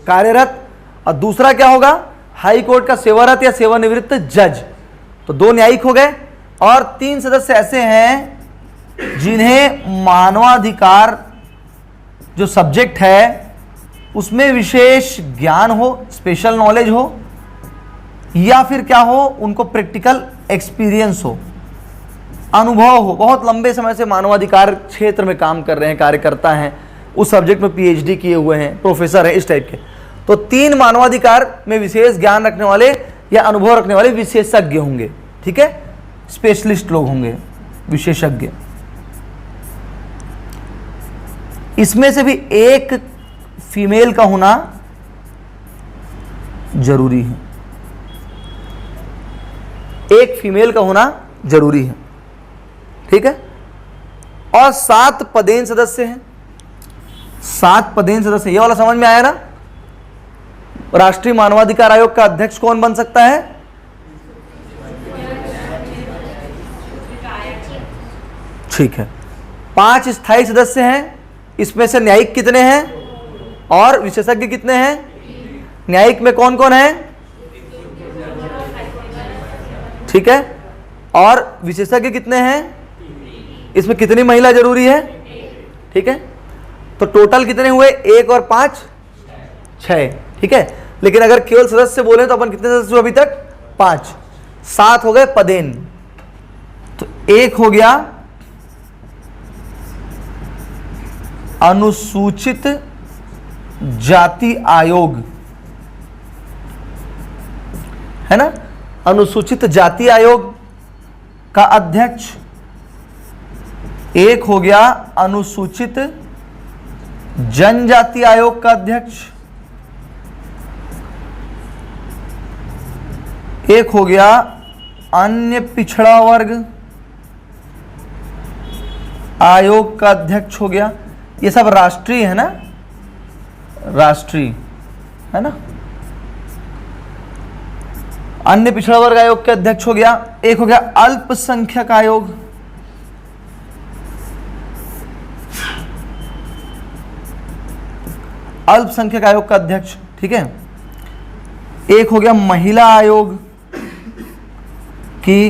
कार्यरत, और दूसरा क्या होगा? हाई कोर्ट का सेवारत या सेवानिवृत्त जज। तो 2 न्यायिक हो गए और 3 सदस्य ऐसे हैं जिन्हें मानवाधिकार जो सब्जेक्ट है उसमें विशेष ज्ञान हो, स्पेशल नॉलेज हो, या फिर क्या हो, उनको प्रैक्टिकल एक्सपीरियंस हो, अनुभव हो, बहुत लंबे समय से मानवाधिकार क्षेत्र में काम कर रहे हैं, कार्यकर्ता हैं, उस सब्जेक्ट में पीएचडी किए हुए हैं, प्रोफेसर हैं, इस टाइप के। तो 3 मानवाधिकार में विशेष ज्ञान रखने वाले या अनुभव रखने वाले विशेषज्ञ होंगे, ठीक है, स्पेशलिस्ट लोग होंगे, विशेषज्ञ। इसमें से भी 1 फीमेल का होना जरूरी है, 1 फीमेल का होना जरूरी है, ठीक है। और 7 पदेन सदस्य हैं, 7 पदेन सदस्य। ये वाला समझ में आया ना? राष्ट्रीय मानवाधिकार आयोग का अध्यक्ष कौन बन सकता है? ठीक है। 5 स्थायी सदस्य हैं, इसमें से न्यायिक कितने हैं और विशेषज्ञ कितने हैं? न्यायिक में कौन कौन है? ठीक है। और विशेषज्ञ कितने हैं? इसमें कितनी महिला जरूरी है? ठीक है। तो टोटल कितने हुए? 1 और 5 6, ठीक है। लेकिन अगर केवल सदस्य बोले तो अपन कितने सदस्य हुए अभी तक? 5। 7 हो गए पदेन। तो 1 हो गया अनुसूचित जाति आयोग, है ना, अनुसूचित जाति आयोग का अध्यक्ष एक हो गया अनुसूचित जनजाति आयोग का अध्यक्ष, एक हो गया अन्य पिछड़ा वर्ग आयोग का अध्यक्ष हो गया। ये सब राष्ट्रीय है ना, राष्ट्रीय है ना। अन्य पिछड़ा वर्ग आयोग के अध्यक्ष हो गया। एक हो गया अल्पसंख्यक आयोग, अल्पसंख्यक आयोग का अध्यक्ष, ठीक है। एक हो गया महिला आयोग की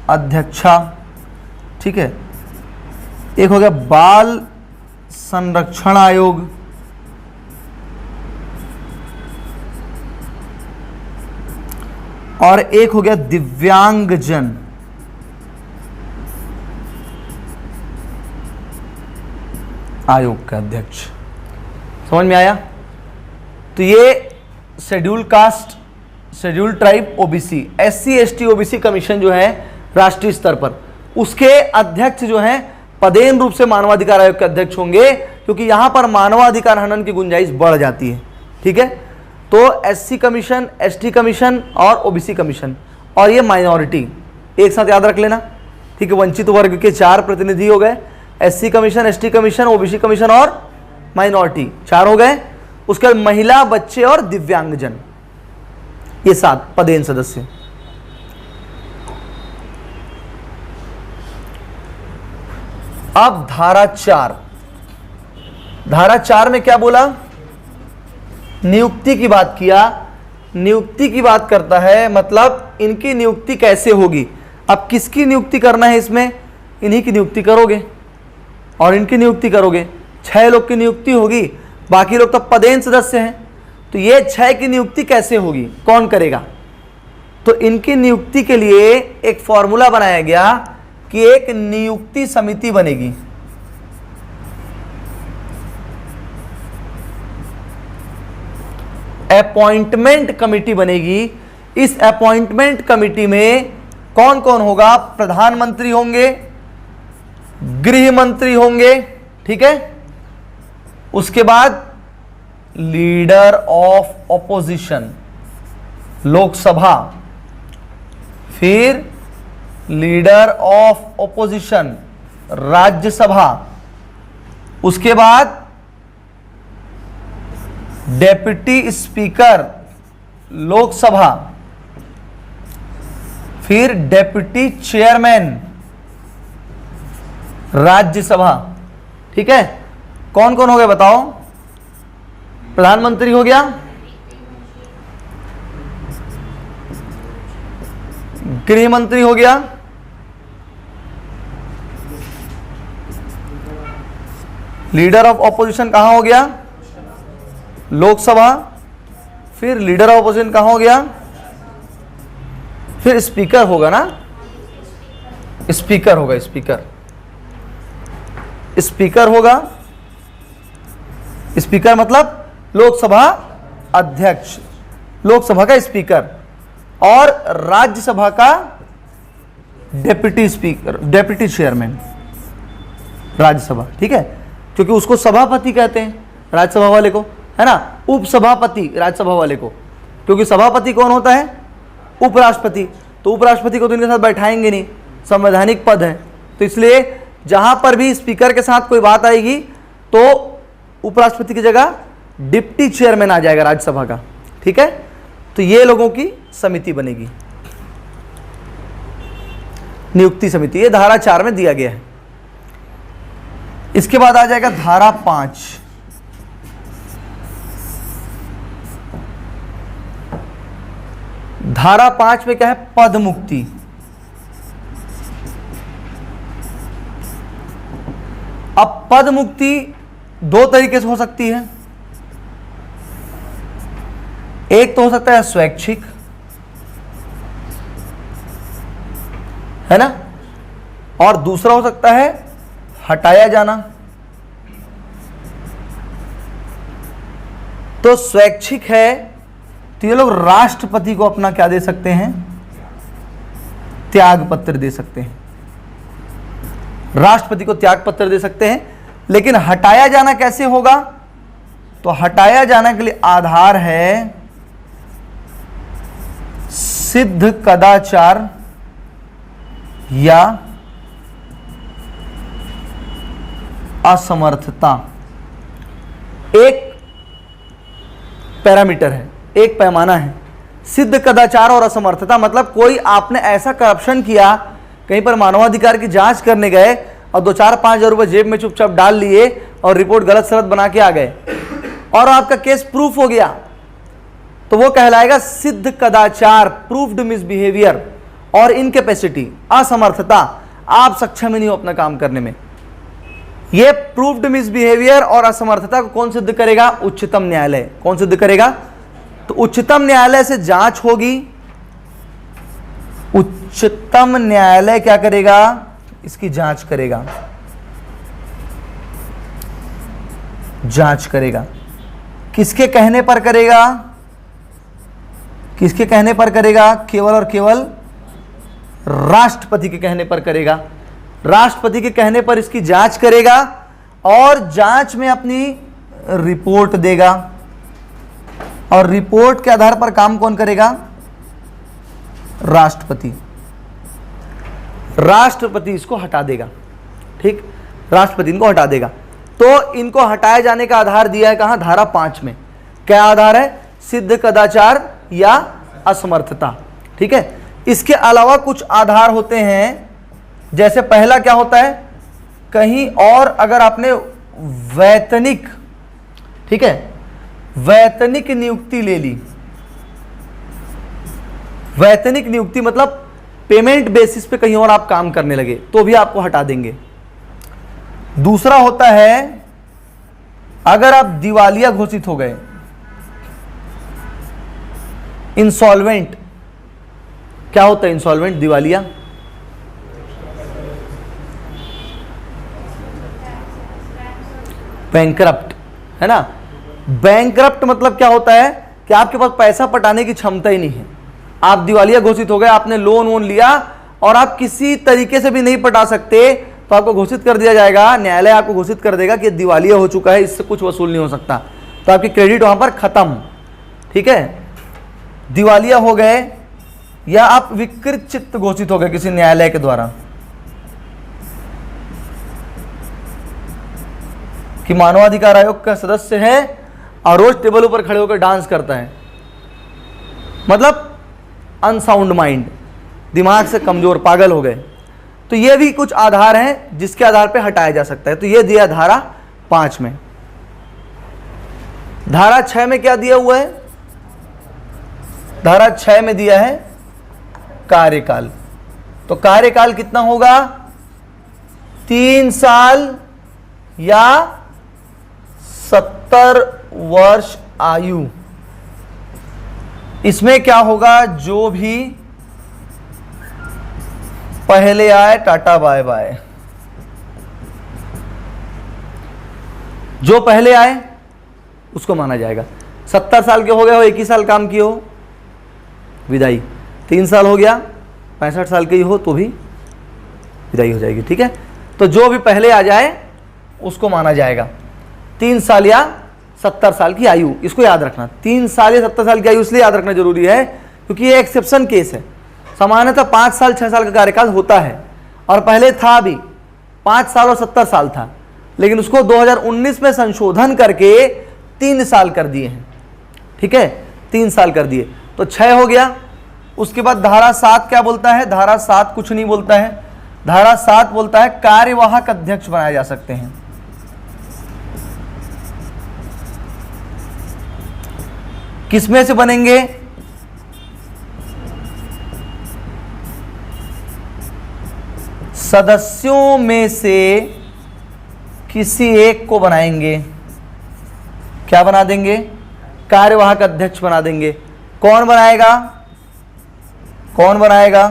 अध्यक्षा, ठीक है। एक हो गया बाल संरक्षण आयोग, और एक हो गया दिव्यांगजन आयोग का अध्यक्ष। समझ में आया? तो ये schedule caste, schedule tribe, OBC, SC ST OBC commission जो है राष्ट्रीय स्तर पर, उसके अध्यक्ष जो हैं पदेन रूप से मानवाधिकार आयोग के अध्यक्ष होंगे, क्योंकि यहां पर मानवाधिकार हनन की गुंजाइश बढ़ जाती है, ठीक है। तो एससी कमीशन, एसटी कमीशन और ओबीसी कमीशन, और ये माइनॉरिटी एक साथ याद रख लेना, ठीक है। वंचित वर्ग के 4 प्रतिनिधि हो गए, SC commission, ST commission, OBC commission और माइनॉरिटी 4 हो गए। उसके बाद महिला, बच्चे और दिव्यांगजन, ये 7 पदेन सदस्य। अब धारा 4, धारा 4 में क्या बोला? नियुक्ति की बात किया। नियुक्ति की बात करता है, मतलब इनकी नियुक्ति कैसे होगी। अब किसकी नियुक्ति करना है इसमें? इन्हीं की नियुक्ति करोगे और इनकी नियुक्ति करोगे। 6 लोग की नियुक्ति होगी, बाकी लोग तो पदेन सदस्य हैं। तो ये 6 की नियुक्ति कैसे होगी, कौन करेगा? तो इनकी नियुक्ति के लिए एक फॉर्मूला बनाया गया कि एक नियुक्ति समिति बनेगी। अपॉइंटमेंट कमिटी बनेगी। इस अपॉइंटमेंट कमिटी में कौन कौन होगा? प्रधानमंत्री होंगे, गृह मंत्री होंगे, ठीक है। उसके बाद लीडर ऑफ ऑपोजिशन लोकसभा, फिर लीडर ऑफ ऑपोजिशन राज्यसभा, उसके बाद डेप्यूटी स्पीकर लोकसभा, फिर डेप्यूटी चेयरमैन राज्यसभा, ठीक है। कौन कौन हो गए बताओ? प्रधानमंत्री हो गया, गृह मंत्री हो गया, लीडर ऑफ ऑपोजिशन कहां हो गया? लोकसभा, फिर लीडर ऑफ ऑपोजिशन कहां हो गया? फिर स्पीकर होगा ना, स्पीकर होगा, स्पीकर, स्पीकर होगा। स्पीकर मतलब लोकसभा अध्यक्ष, लोकसभा का स्पीकर, और राज्यसभा का deputy speaker, deputy chairman Rajya Sabha, ठीक है। क्योंकि उसको सभापति कहते हैं राज्यसभा वाले को, है ना। उपसभापति राज्यसभा वाले को, क्योंकि सभापति कौन होता है? उपराष्ट्रपति। तो उपराष्ट्रपति को तो इनके साथ बैठाएंगे नहीं, संवैधानिक पद है। तो इसलिए जहां पर भी स्पीकर के साथ कोई बात आएगी तो उपराष्ट्रपति की जगह डिप्टी चेयरमैन आ जाएगा राज्यसभा का, ठीक है। तो ये लोगों की समिति बनेगी, नियुक्ति समिति। ये धारा 4 में दिया गया है। इसके बाद आ जाएगा धारा 5। धारा 5 में क्या है? पद मुक्ति। अब पद मुक्ति 2 तरीके से हो सकती है। एक तो हो सकता है स्वैच्छिक, है ना, और दूसरा हो सकता है हटाया जाना। तो स्वैच्छिक है तो ये लोग राष्ट्रपति को अपना क्या दे सकते हैं? त्याग पत्र दे सकते हैं। राष्ट्रपति को त्याग पत्र दे सकते हैं। लेकिन हटाया जाना कैसे होगा? तो हटाया जाना के लिए आधार है सिद्ध कदाचार या असमर्थता। एक पैरामीटर है, एक पैमाना है, सिद्ध कदाचार और असमर्थता। मतलब कोई आपने ऐसा करप्शन किया, कहीं पर मानवाधिकार की जांच करने गए और 2-4-5 हजार रुपए जेब में चुपचाप डाल लिए और रिपोर्ट गलत सलत बना के आ गए और आपका केस प्रूफ हो गया, तो वो कहलाएगा सिद्ध कदाचार, प्रूफ्ड मिसबिहेवियर और इनकैपेसिटी, असमर्थता, आप सक्षम ही नहीं हो अपना काम करने में। ये प्रूफ्ड मिसबिहेवियर और असमर्थता को कौन सिद्ध करेगा? उच्चतम न्यायालय। कौन सिद्ध करेगा? तो उच्चतम न्यायालय से जांच होगी। उच्चतम न्यायालय क्या करेगा? इसकी जांच करेगा, जांच करेगा। किसके कहने पर करेगा? किसके कहने पर करेगा? केवल और केवल राष्ट्रपति के कहने पर करेगा। राष्ट्रपति के कहने पर इसकी जांच करेगा और जांच में अपनी रिपोर्ट देगा। और रिपोर्ट के आधार पर काम कौन करेगा? राष्ट्रपति। राष्ट्रपति इसको हटा देगा। ठीक, राष्ट्रपति इनको हटा देगा। तो इनको हटाए जाने का आधार दिया है कहां? धारा 5 में। क्या आधार है? सिद्ध कदाचार या असमर्थता। ठीक है, इसके अलावा कुछ आधार होते हैं, जैसे पहला क्या होता है? कहीं और अगर आपने वैतनिक, ठीक है, वैतनिक नियुक्ति ले ली, वैतनिक नियुक्ति मतलब पेमेंट बेसिस पे कहीं और आप काम करने लगे, तो भी आपको हटा देंगे। दूसरा होता है अगर आप दिवालिया घोषित हो गए, इंसॉल्वेंट। क्या होता है इंसॉल्वेंट? दिवालिया। बैंकरप्ट, है ना। बैंकरप्ट मतलब क्या होता है कि आपके पास पैसा पटाने की क्षमता ही नहीं है, आप दिवालिया घोषित हो गए, आपने लोन वोन लिया और आप किसी तरीके से भी नहीं पटा सकते, तो आपको घोषित कर दिया जाएगा, न्यायालय आपको घोषित कर देगा कि दिवालिया हो चुका है, इससे कुछ वसूल नहीं हो सकता, तो आपकी क्रेडिट वहां पर खत्म। ठीक है, दिवालिया हो गए या आप विकृत चित्त घोषित हो गए किसी न्यायालय के द्वारा कि मानवाधिकार आयोग का सदस्य है और रोज टेबल ऊपर खड़े होकर डांस करता है, मतलब अनसाउंड माइंड, दिमाग से कमजोर, पागल हो गए, तो ये भी कुछ आधार हैं जिसके आधार पे हटाया जा सकता है। तो ये दिया धारा 5 में। धारा 6 में क्या दिया हुआ है? धारा 6 में दिया है कार्यकाल। तो कार्यकाल कितना होगा? 3 साल या 70 वर्ष आयु। इसमें क्या होगा? जो भी पहले आए टाटा बाय बाय, जो पहले आए उसको माना जाएगा। 70 साल के हो गए हो, 1 ही साल काम किए हो, विदाई। 3 साल हो गया, 65 साल के ही हो तो भी विदाई हो जाएगी। ठीक है, तो जो भी पहले आ जाए उसको माना जाएगा। 3 साल या 70 साल की आयु, इसको याद रखना। 3 साल या 70 साल की आयु इसलिए याद रखना जरूरी है क्योंकि ये एक्सेप्शन केस है। सामान्यतः 5 साल 6 साल का कार्यकाल होता है और पहले था भी 5 साल और 70 साल था, लेकिन उसको 2019 में संशोधन करके 3 साल कर दिए हैं। ठीक है, 3 साल कर दिए, तो 6 हो गया। उसके बाद धारा 7 क्या बोलता है? धारा 7 कुछ नहीं बोलता है। धारा 7 बोलता है कार्यवाहक अध्यक्ष बनाए जा सकते हैं। किसमें से बनेंगे? सदस्यों में से किसी एक को बनाएंगे। क्या बना देंगे? कार्यवाहक अध्यक्ष बना देंगे। कौन बनाएगा? कौन बनाएगा?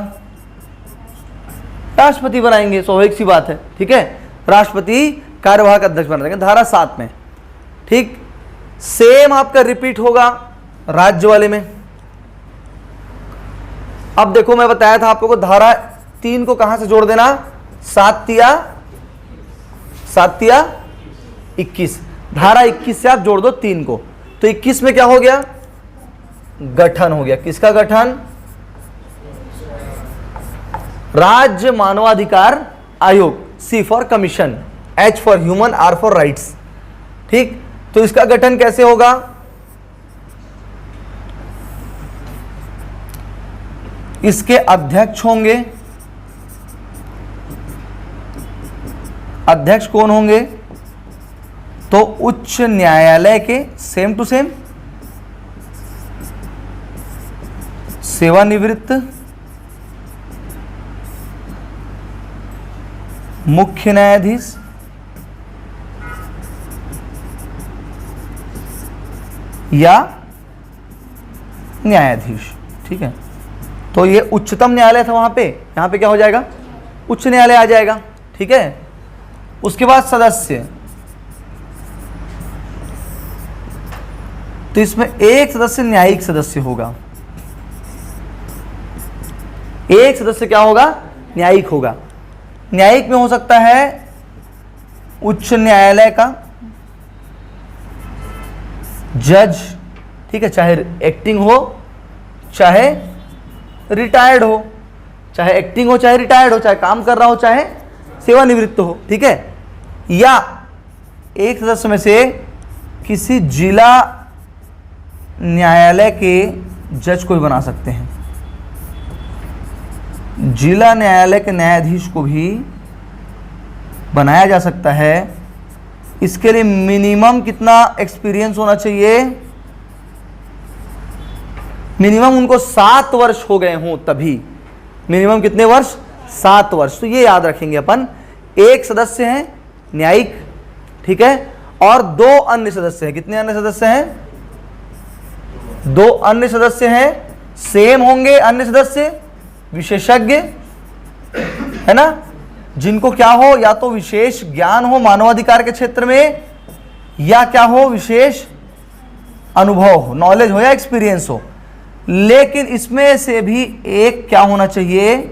राष्ट्रपति बनाएंगे, स्वाभाविक सी बात है। ठीक है, राष्ट्रपति कार्यवाहक अध्यक्ष बना देंगे धारा 7 में। ठीक, सेम आपका रिपीट होगा राज्य वाले में। अब देखो, मैं बताया था आप लोगों को धारा 3 को कहां से जोड़ देना? 7 या 7 या 21, धारा 21 से आप जोड़ दो 3 को, तो 21 में क्या हो गया, गठन हो गया। किसका गठन, राज्य मानवाधिकार आयोग, C for commission, H for human, R for rights. ठीक, तो इसका गठन कैसे होगा, इसके अध्यक्ष होंगे, अध्यक्ष कौन होंगे, तो उच्च न्यायालय के सेम टू सेम सेवानिवृत्त मुख्य न्यायाधीश या न्यायाधीश। ठीक है, तो ये उच्चतम न्यायालय था वहां पे, यहां पे क्या हो जाएगा, उच्च न्यायालय आ जाएगा। ठीक है, उसके बाद सदस्य, तो इसमें एक सदस्य न्यायिक सदस्य होगा, एक सदस्य क्या होगा, न्यायिक होगा। न्यायिक में हो सकता है उच्च न्यायालय का जज, ठीक है, चाहे एक्टिंग हो चाहे रिटायर्ड हो, चाहे एक्टिंग हो चाहे रिटायर्ड हो, चाहे काम कर रहा हो चाहे सेवानिवृत्त हो। ठीक है, या एक सदस्य में से किसी जिला न्यायालय के जज को भी बना सकते हैं, जिला न्यायालय के न्यायाधीश को भी बनाया जा सकता है। इसके लिए मिनिमम कितना एक्सपीरियंस होना चाहिए, मिनिमम उनको 7 वर्ष हो गए हों तभी, मिनिमम कितने वर्ष, 7 वर्ष। तो ये याद रखेंगे अपन, एक सदस्य हैं न्यायिक, ठीक है, और 2 अन्य सदस्य हैं। कितने अन्य सदस्य हैं, 2 अन्य सदस्य हैं, सेम होंगे अन्य सदस्य, विशेषज्ञ, है ना, जिनको क्या हो, या तो विशेष ज्ञान हो मानवाधिकार के क्षेत्र में, या क्या हो, विशेष अनुभव हो, नॉलेज हो या एक्सपीरियंस हो। लेकिन इसमें से भी एक क्या होना चाहिए,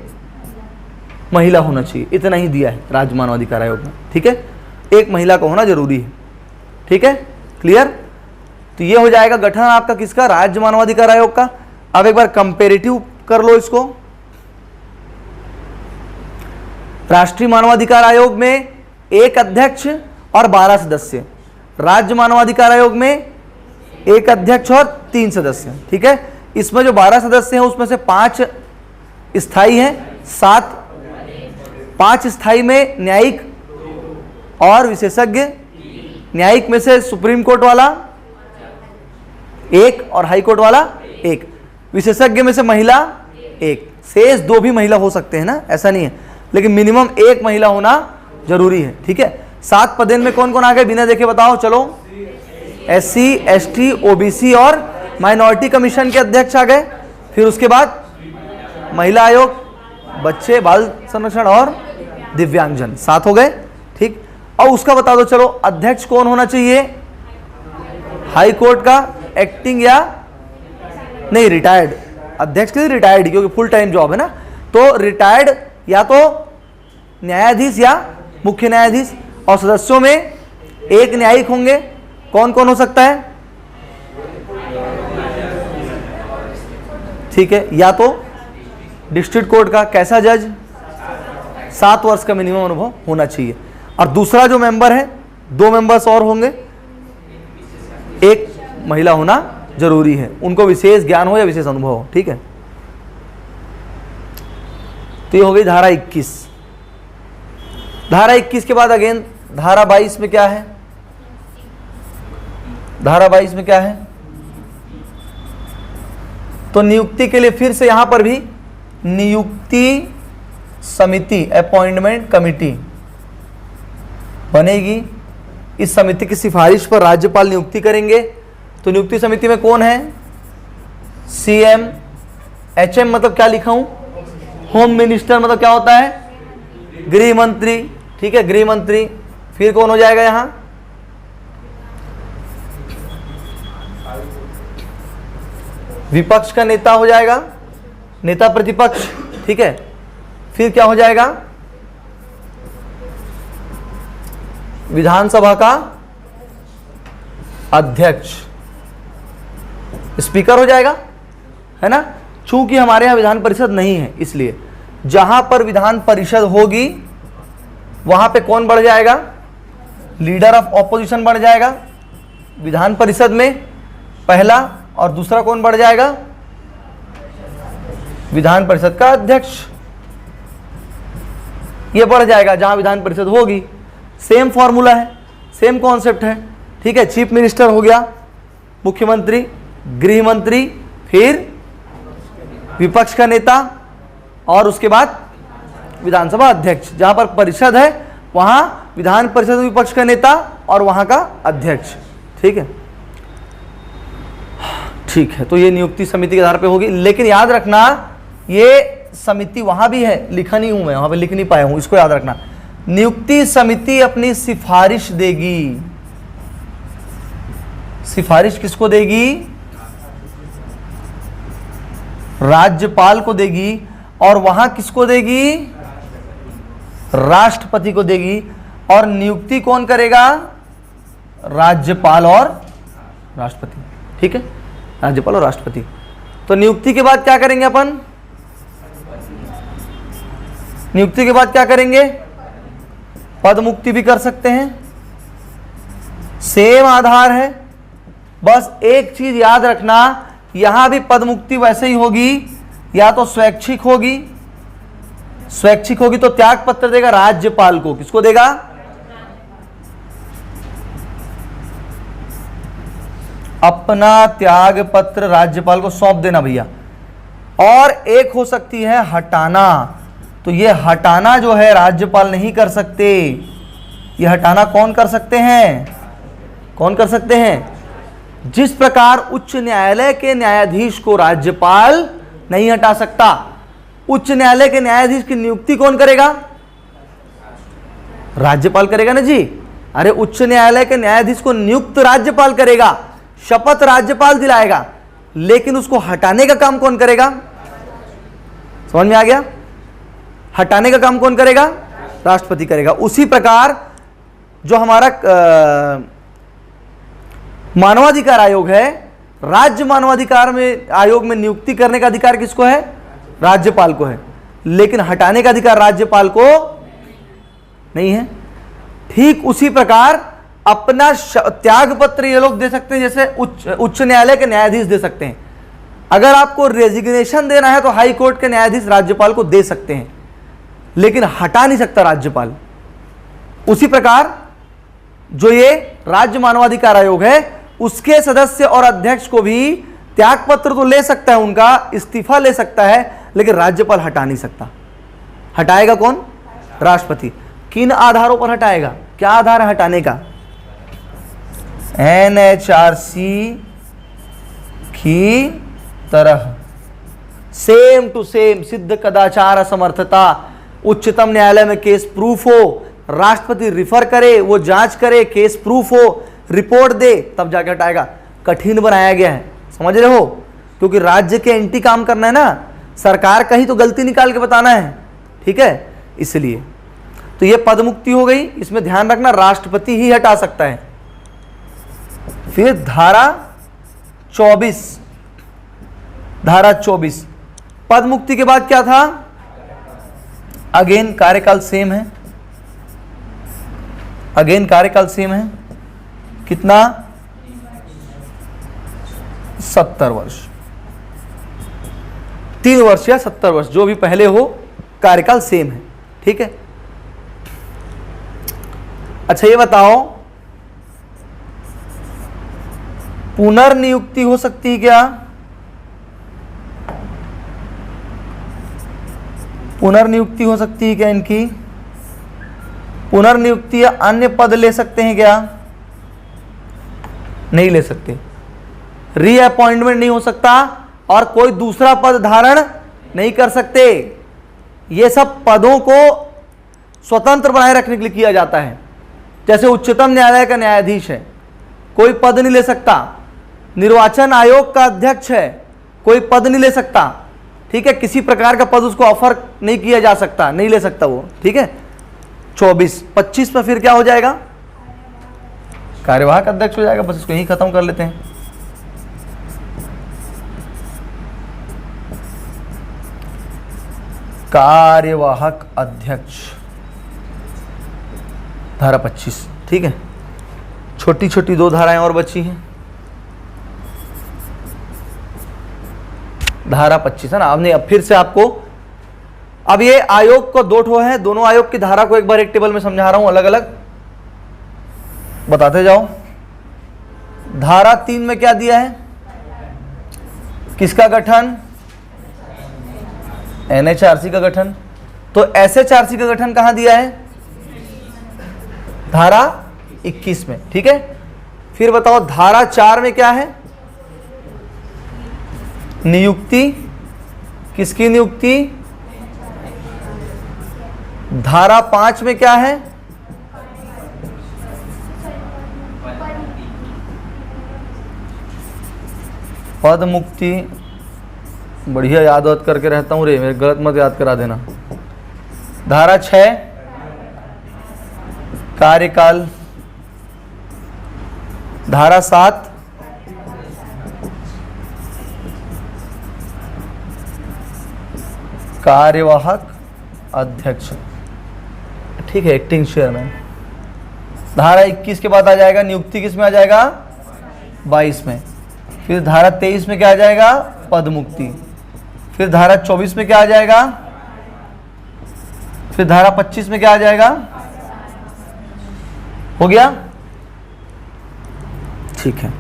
महिला होना चाहिए। इतना ही दिया है राज्य मानवाधिकार आयोग में। ठीक है, एक महिला का होना जरूरी है। ठीक है, क्लियर। तो ये हो जाएगा गठन आपका किसका, राज्य मानवाधिकार आयोग का। अब एक बार कंपेरेटिव कर लो इसको। राष्ट्रीय मानवाधिकार आयोग में 1 अध्यक्ष और 12 सदस्य, राज्य मानवाधिकार आयोग में 1 अध्यक्ष और 3 सदस्य। ठीक है, इसमें जो 12 सदस्य हैं उसमें से 5 स्थायी हैं, 5 स्थायी में न्यायिक और विशेषज्ञ, न्यायिक में से सुप्रीम कोर्ट वाला 1 और हाई कोर्ट वाला 1, विशेषज्ञ में से महिला 1, शेष 2 भी महिला हो सकते हैं ना, ऐसा नहीं है, लेकिन मिनिमम 1 महिला होना जरूरी है। ठीक है, 7 पदेन में कौन कौन आ गए बिना देखे बताओ, चलो। SC, ST, OBC और माइनॉरिटी कमीशन के अध्यक्ष आ गए। फिर उसके बाद महिला आयोग, बच्चे, बाल संरक्षण और दिव्यांगजन, 7 हो गए। ठीक, और उसका बता दो चलो, अध्यक्ष कौन होना चाहिए, हाई कोर्ट का, एक्टिंग या नहीं, रिटायर्ड। अध्यक्ष के लिए रिटायर्ड, क्योंकि फुल टाइम जॉब है ना, तो रिटायर्ड या तो न्यायाधीश या मुख्य न्यायाधीश। और सदस्यों में 1 न्यायिक होंगे, कौन कौन हो सकता है, ठीक है, या तो डिस्ट्रिक्ट कोर्ट का कैसा जज, 7 वर्ष का मिनिमम अनुभव होना चाहिए। और दूसरा जो मेंबर है, 2 मेंबर्स और होंगे, 1 महिला होना जरूरी है, उनको विशेष ज्ञान हो या विशेष अनुभव हो। ठीक है, तो ये हो गई धारा 21। धारा 21 के बाद अगेन धारा 22 में क्या है, धारा 22 में क्या है, तो नियुक्ति के लिए फिर से यहां पर भी नियुक्ति समिति, अपॉइंटमेंट कमिटी बनेगी। इस समिति की सिफारिश पर राज्यपाल नियुक्ति करेंगे। तो नियुक्ति समिति में कौन है, CM, HM मतलब क्या लिखा हूं, होम मिनिस्टर मतलब क्या होता है, गृह मंत्री। ठीक है, गृह मंत्री। फिर कौन हो जाएगा यहां, विपक्ष का नेता हो जाएगा, नेता प्रतिपक्ष। ठीक है, फिर क्या हो जाएगा, विधानसभा का अध्यक्ष स्पीकर हो जाएगा, है ना। चूंकि हमारे यहां विधान परिषद नहीं है, इसलिए जहां पर विधान परिषद होगी वहां पे कौन बढ़ जाएगा, लीडर ऑफ ऑपोजिशन बढ़ जाएगा विधान परिषद में पहला, और दूसरा कौन बढ़ जाएगा, विधान परिषद का अध्यक्ष। ये बढ़ जाएगा जहां विधान परिषद होगी। सेम फॉर्मूला है, सेम कॉन्सेप्ट है, ठीक है। चीफ मिनिस्टर हो गया, मुख्यमंत्री, गृह मंत्री, फिर विपक्ष का नेता, और उसके बाद विधानसभा अध्यक्ष। जहां पर परिषद है वहां विधान परिषद विपक्ष का नेता और वहां का अध्यक्ष, ठीक है। ठीक है, तो ये नियुक्ति समिति के आधार पे होगी। लेकिन याद रखना ये समिति वहां भी है, लिखा नहीं हूं मैं, वहां पे लिख नहीं पाया हूं, इसको याद रखना। नियुक्ति समिति अपनी सिफारिश देगी। सिफारिश किसको देगी, राज्यपाल को देगी, और वहां किसको देगी, राष्ट्रपति को देगी। और नियुक्ति कौन करेगा, राज्यपाल और राष्ट्रपति, ठीक है, राज्यपाल और राष्ट्रपति। तो नियुक्ति के बाद क्या करेंगे अपन, नियुक्ति के बाद क्या करेंगे, पद मुक्ति भी कर सकते हैं, सेम आधार है। बस एक चीज याद रखना, यहां भी पद मुक्ति वैसे ही होगी, या तो स्वैच्छिक होगी, स्वैच्छिक होगी तो त्याग पत्र देगा राज्यपाल को। किसको देगा, अपना त्याग पत्र राज्यपाल को सौंप देना भैया। और एक हो सकती है हटाना, तो ये हटाना जो है राज्यपाल नहीं कर सकते, ये हटाना कौन कर सकते हैं, कौन कर सकते हैं। जिस प्रकार उच्च न्यायालय के न्यायाधीश को राज्यपाल नहीं हटा सकता, उच्च न्यायालय के न्यायाधीश की नियुक्ति कौन करेगा, राज्यपाल करेगा ना जी। अरे उच्च न्यायालय के न्यायाधीश को नियुक्त राज्यपाल करेगा, शपथ राज्यपाल दिलाएगा, लेकिन उसको हटाने का काम कौन करेगा, समझ में आ गया, हटाने का काम कौन करेगा, राष्ट्रपति करेगा। उसी प्रकार जो हमारा मानवाधिकार आयोग है, राज्य मानवाधिकार में आयोग में नियुक्ति करने का अधिकार किसको है, राज्यपाल को है, लेकिन हटाने का अधिकार राज्यपाल को नहीं है। ठीक उसी प्रकार अपना त्याग पत्र ये लोग दे सकते हैं, जैसे उच्च न्यायालय के न्यायाधीश दे सकते हैं। अगर आपको रेजिग्नेशन देना है तो हाई कोर्ट के न्यायाधीश राज्यपाल को दे सकते हैं, लेकिन हटा नहीं सकता राज्यपाल। उसी प्रकार जो ये राज्य मानवाधिकार आयोग है, उसके सदस्य और अध्यक्ष को भी त्याग पत्र तो ले सकता है, उनका इस्तीफा ले सकता है, लेकिन राज्यपाल हटा नहीं सकता। हटाएगा कौन, राष्ट्रपति। किन आधारों पर हटाएगा, क्या आधार है हटाने का, एनएचआरसी की तरह सेम टू सेम सिद्ध कदाचार असमर्थता, उच्चतम न्यायालय में केस प्रूफ हो, राष्ट्रपति रिफर करे, वो जांच करे, केस प्रूफ हो, रिपोर्ट दे, तब जाके हटाएगा। कठिन बनाया गया है, समझ रहे हो, क्योंकि राज्य के एंटी काम करना है ना, सरकार का ही तो गलती निकाल के बताना है, ठीक है, इसलिए। तो ये पद मुक्ति हो गई, इसमें ध्यान रखना राष्ट्रपति ही हटा सकता है। फिर धारा 24, धारा 24 पद मुक्ति के बाद क्या था, अगेन कार्यकाल सेम है, अगेन कार्यकाल सेम है, कितना, 70 वर्ष, 3 वर्ष या 70 वर्ष, जो भी पहले हो, कार्यकाल सेम है, ठीक है। अच्छा ये बताओ, पुनर्नियुक्ति हो सकती है क्या, पुनर्नियुक्ति हो सकती है क्या इनकी, पुनर्नियुक्ति या अन्य पद ले सकते हैं क्या, नहीं ले सकते। रीअपॉइंटमेंट नहीं हो सकता और कोई दूसरा पद धारण नहीं कर सकते। ये सब पदों को स्वतंत्र बनाए रखने के लिए किया जाता है। जैसे उच्चतम न्यायालय का न्यायाधीश है, कोई पद नहीं ले सकता। निर्वाचन आयोग का अध्यक्ष है, कोई पद नहीं ले सकता, ठीक है, किसी प्रकार का पद उसको ऑफर नहीं किया जा सकता, नहीं ले सकता वो, ठीक है। 24, 25 पर फिर क्या हो जाएगा, कार्यवाहक अध्यक्ष हो जाएगा, बस इसको यहीं खत्म कर लेते हैं। कार्यवाहक अध्यक्ष धारा 25, ठीक है। छोटी छोटी 2 धाराएं और बची हैं। धारा 25 है ना। अब नहीं, अब फिर से आपको, अब ये आयोग को 2 ठो है, दोनों आयोग की धारा को एक बार एक टेबल में समझा रहा हूं, अलग अलग बताते जाओ। धारा 3 में क्या दिया है, किसका गठन, एनएचआरसी का गठन। तो एसएचआरसी का गठन कहां दिया है, धारा 21 में, ठीक है। फिर बताओ धारा 4 में क्या है, नियुक्ति, किसकी नियुक्ति। धारा 5 में क्या है, पद मुक्ति। बढ़िया याद वाद करके रहता हूं रे, मेरे गलत मत याद करा देना। धारा 6 कार्यकाल। धारा 7 कार्यवाहक अध्यक्ष, ठीक है, एक्टिंग चेयरमैन। धारा 21 के बाद आ जाएगा नियुक्ति, किस में आ जाएगा, 22 में। फिर धारा 23 में क्या आ जाएगा, पद मुक्ति। फिर धारा 24 में क्या आ जाएगा, फिर धारा 25 में क्या आ जाएगा, हो गया, ठीक है।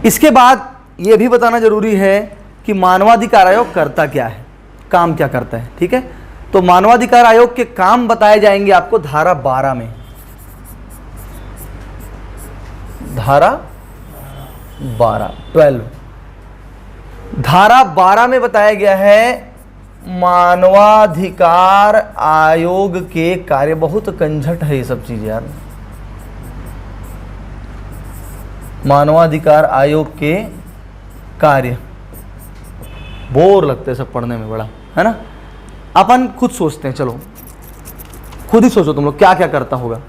इसके बाद यह भी बताना जरूरी है कि मानवाधिकार आयोग करता क्या है, काम क्या करता है, ठीक है। तो मानवाधिकार आयोग के काम बताए जाएंगे आपको धारा 12 में। धारा 12 धारा 12 में बताया गया है मानवाधिकार आयोग के कार्य। बहुत कंझट है ये सब चीज यार। मानवाधिकार आयोग के कार्य बोर लगते हैं सब पढ़ने में, बड़ा है ना। अपन खुद सोचते हैं, चलो खुद ही सोचो तुम लोग क्या क्या करता होगा,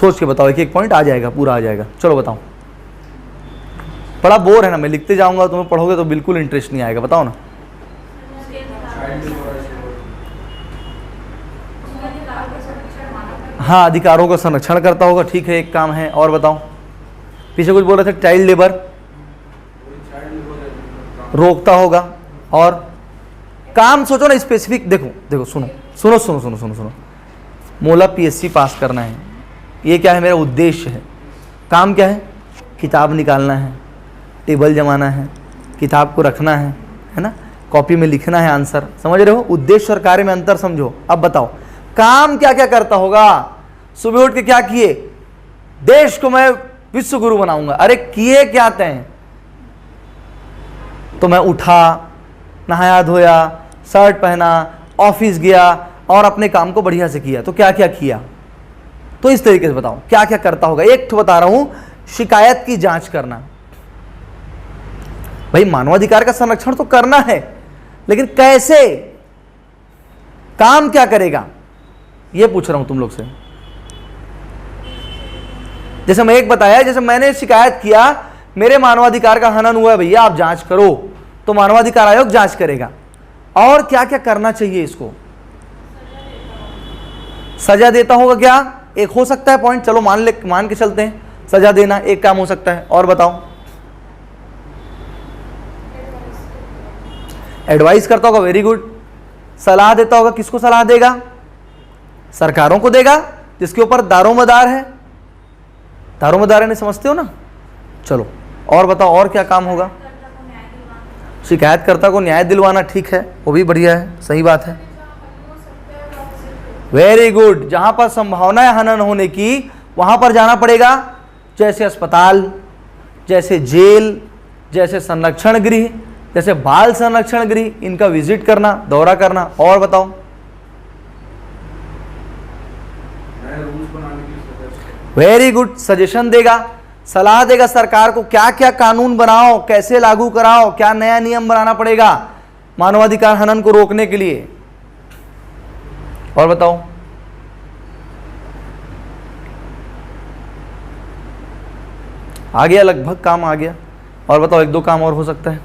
सोच के बताओ। एक एक पॉइंट आ जाएगा, पूरा आ जाएगा। चलो बताओ। बड़ा बोर है ना, मैं लिखते जाऊंगा, तुम्हें पढ़ोगे तो बिल्कुल इंटरेस्ट नहीं आएगा। बताओ ना। हाँ, अधिकारों का संरक्षण करता होगा, ठीक है, एक काम है। और बताओ, पीछे कुछ बोल रहे थे, चाइल्ड लेबर रोकता होगा। और काम सोचो ना स्पेसिफिक। देखो देखो, सुनो सुनो सुनो सुनो सुनो सुनो। मोला पीएससी पास करना है, ये क्या है, मेरा उद्देश्य है। काम क्या है, किताब निकालना है, टेबल जमाना है, किताब को रखना है ना, कॉपी में लिखना है आंसर। समझ रहे हो, उद्देश्य और कार्य में अंतर समझो। अब बताओ काम क्या क्या करता होगा। सुबह उठ के क्या किए, देश को मैं विश्व गुरु बनाऊंगा। अरे किए क्या तय, तो मैं उठा, नहाया धोया, शर्ट पहना, ऑफिस गया और अपने काम को बढ़िया से किया। तो क्या क्या किया, तो इस तरीके से बताओ क्या क्या करता होगा। एक तो बता रहा हूं, शिकायत की जांच करना। भाई मानवाधिकार का संरक्षण तो करना है, लेकिन कैसे, काम क्या करेगा, यह पूछ रहा हूं तुम लोग से। जैसे मैं एक बताया, जैसे मैंने शिकायत किया मेरे मानवाधिकार का हनन हुआ है भैया, आप जांच करो, तो मानवाधिकार आयोग जांच करेगा। और क्या क्या करना चाहिए इसको, सजा देता होगा क्या, एक हो सकता है पॉइंट। चलो मान के चलते हैं, सजा देना एक काम हो सकता है। और बताओ, एडवाइस करता होगा, वेरी गुड। सलाह देता होगा, किसको सलाह देगा, सरकारों को देगा जिसके ऊपर दारोमदार है। दारोमदार है, नहीं समझते हो ना। चलो और बताओ, और क्या काम होगा। शिकायतकर्ता को न्याय दिलवाना, ठीक है, वो भी बढ़िया है, सही बात है, वेरी गुड। जहां पर संभावना है हनन होने की, वहां पर जाना पड़ेगा, जैसे अस्पताल, जैसे जेल, जैसे संरक्षण गृह, जैसे बाल संरक्षण गृह, इनका विजिट करना, दौरा करना। और बताओ, वेरी गुड, सजेशन देगा, सलाह देगा सरकार को क्या क्या कानून बनाओ, कैसे लागू कराओ, क्या नया नियम बनाना पड़ेगा मानवाधिकार हनन को रोकने के लिए। और बताओ, आ गया, लगभग काम आ गया। और बताओ एक दो काम और हो सकता है।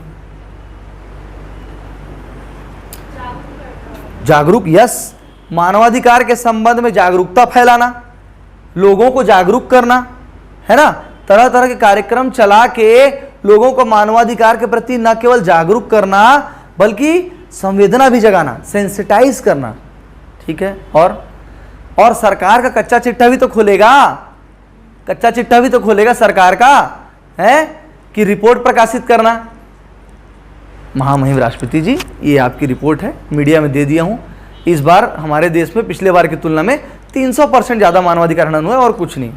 जागरूक, यस, मानवाधिकार के संबंध में जागरूकता फैलाना, लोगों को जागरूक करना, है ना, तरह तरह के कार्यक्रम चला के लोगों को मानवाधिकार के प्रति न केवल जागरूक करना बल्कि संवेदना भी जगाना, सेंसिटाइज करना, ठीक है। और सरकार का कच्चा चिट्ठा भी तो खुलेगा, कच्चा चिट्ठा भी तो खुलेगा सरकार का, है कि रिपोर्ट प्रकाशित करना। महामहिम राष्ट्रपति जी, ये आपकी रिपोर्ट है, मीडिया में दे दिया हूं। इस बार हमारे देश में पिछले बार की तुलना में 300% ज्यादा मानवाधिकार हनन हुआ और कुछ नहीं।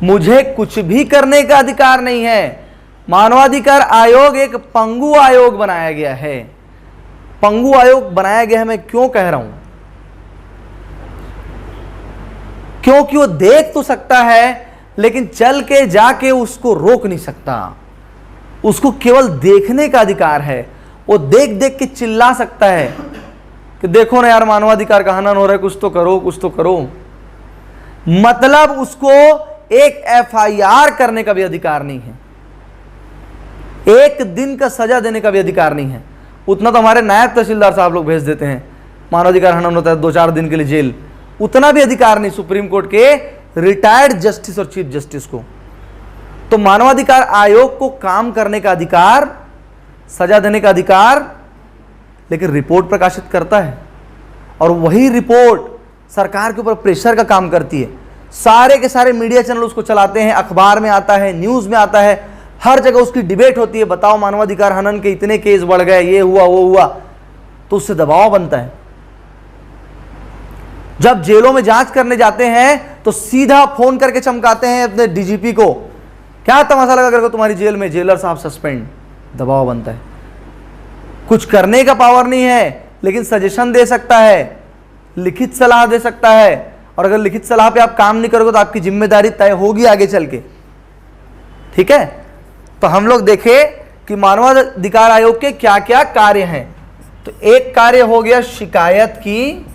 मुझे कुछ भी करने का अधिकार नहीं है। मानवाधिकार आयोग एक पंगु आयोग बनाया गया है। पंगु आयोग बनाया गया है, मैं क्यों कह रहा हूं? क्योंकि वो देख तो सकता है लेकिन चल के जाके उसको रोक नहीं सकता। उसको केवल देखने का अधिकार है। वो देख देख के चिल्ला सकता है कि देखो ना यार, मानवाधिकार का हनन हो रहा है, कुछ तो करो, कुछ तो करो। मतलब उसको एक एफआईआर करने का भी अधिकार नहीं है, एक दिन का सजा देने का भी अधिकार नहीं है। उतना तो हमारे नायब तहसीलदार साहब लोग भेज देते हैं, मानवाधिकार हनन होता है 2-4 दिन के लिए जेल। उतना भी अधिकार नहीं सुप्रीम कोर्ट के रिटायर्ड जस्टिस और चीफ जस्टिस को। तो मानवाधिकार आयोग को काम करने का अधिकार, सजा देने का अधिकार, लेकिन रिपोर्ट प्रकाशित करता है और वही रिपोर्ट सरकार के ऊपर प्रेशर का काम करती है। सारे के सारे मीडिया चैनल उसको चलाते हैं, अखबार में आता है, न्यूज में आता है, हर जगह उसकी डिबेट होती है। बताओ मानवाधिकार हनन के इतने केस बढ़ गए, ये हुआ वो हुआ, तो उससे दबाव बनता है। जब जेलों में जांच करने जाते हैं तो सीधा फोन करके चमकाते हैं अपने डीजीपी को, क्या तमाशा लगा करके तुम्हारी जेल में, जेलर साहब सस्पेंड। दबाव बनता है। कुछ करने का पावर नहीं है लेकिन सजेशन दे सकता है, लिखित सलाह दे सकता है। और अगर लिखित सलाह पे आप काम नहीं करोगे तो आपकी जिम्मेदारी तय होगी आगे चल के, ठीक है। तो हम लोग देखें कि मानवाधिकार आयोग के क्या क्या कार्य हैं। तो एक कार्य हो गया शिकायत की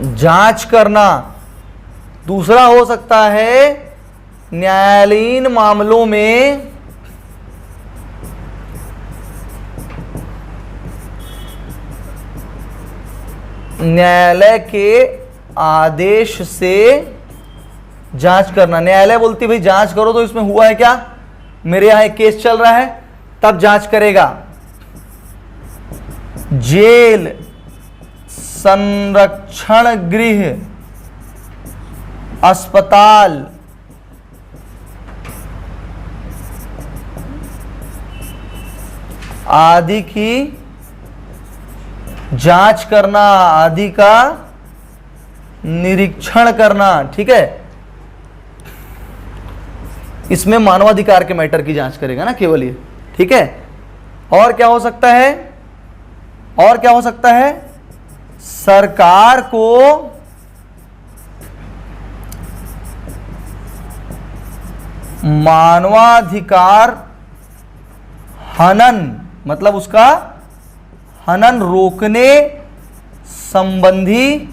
जांच करना, दूसरा हो सकता है न्यायालयीन मामलों में न्यायालय के आदेश से जांच करना। न्यायालय बोलती भाई जांच करो, तो इसमें हुआ है क्या, मेरे यहां एक केस चल रहा है, तब जांच करेगा। जेल, संरक्षण गृह, अस्पताल, आदि की जांच करना, आदि का निरीक्षण करना, ठीक है। इसमें मानवाधिकार के मैटर की जांच करेगा ना केवल ये, ठीक है। और क्या हो सकता है, और क्या हो सकता है, सरकार को मानवाधिकार हनन, मतलब उसका हनन रोकने संबंधी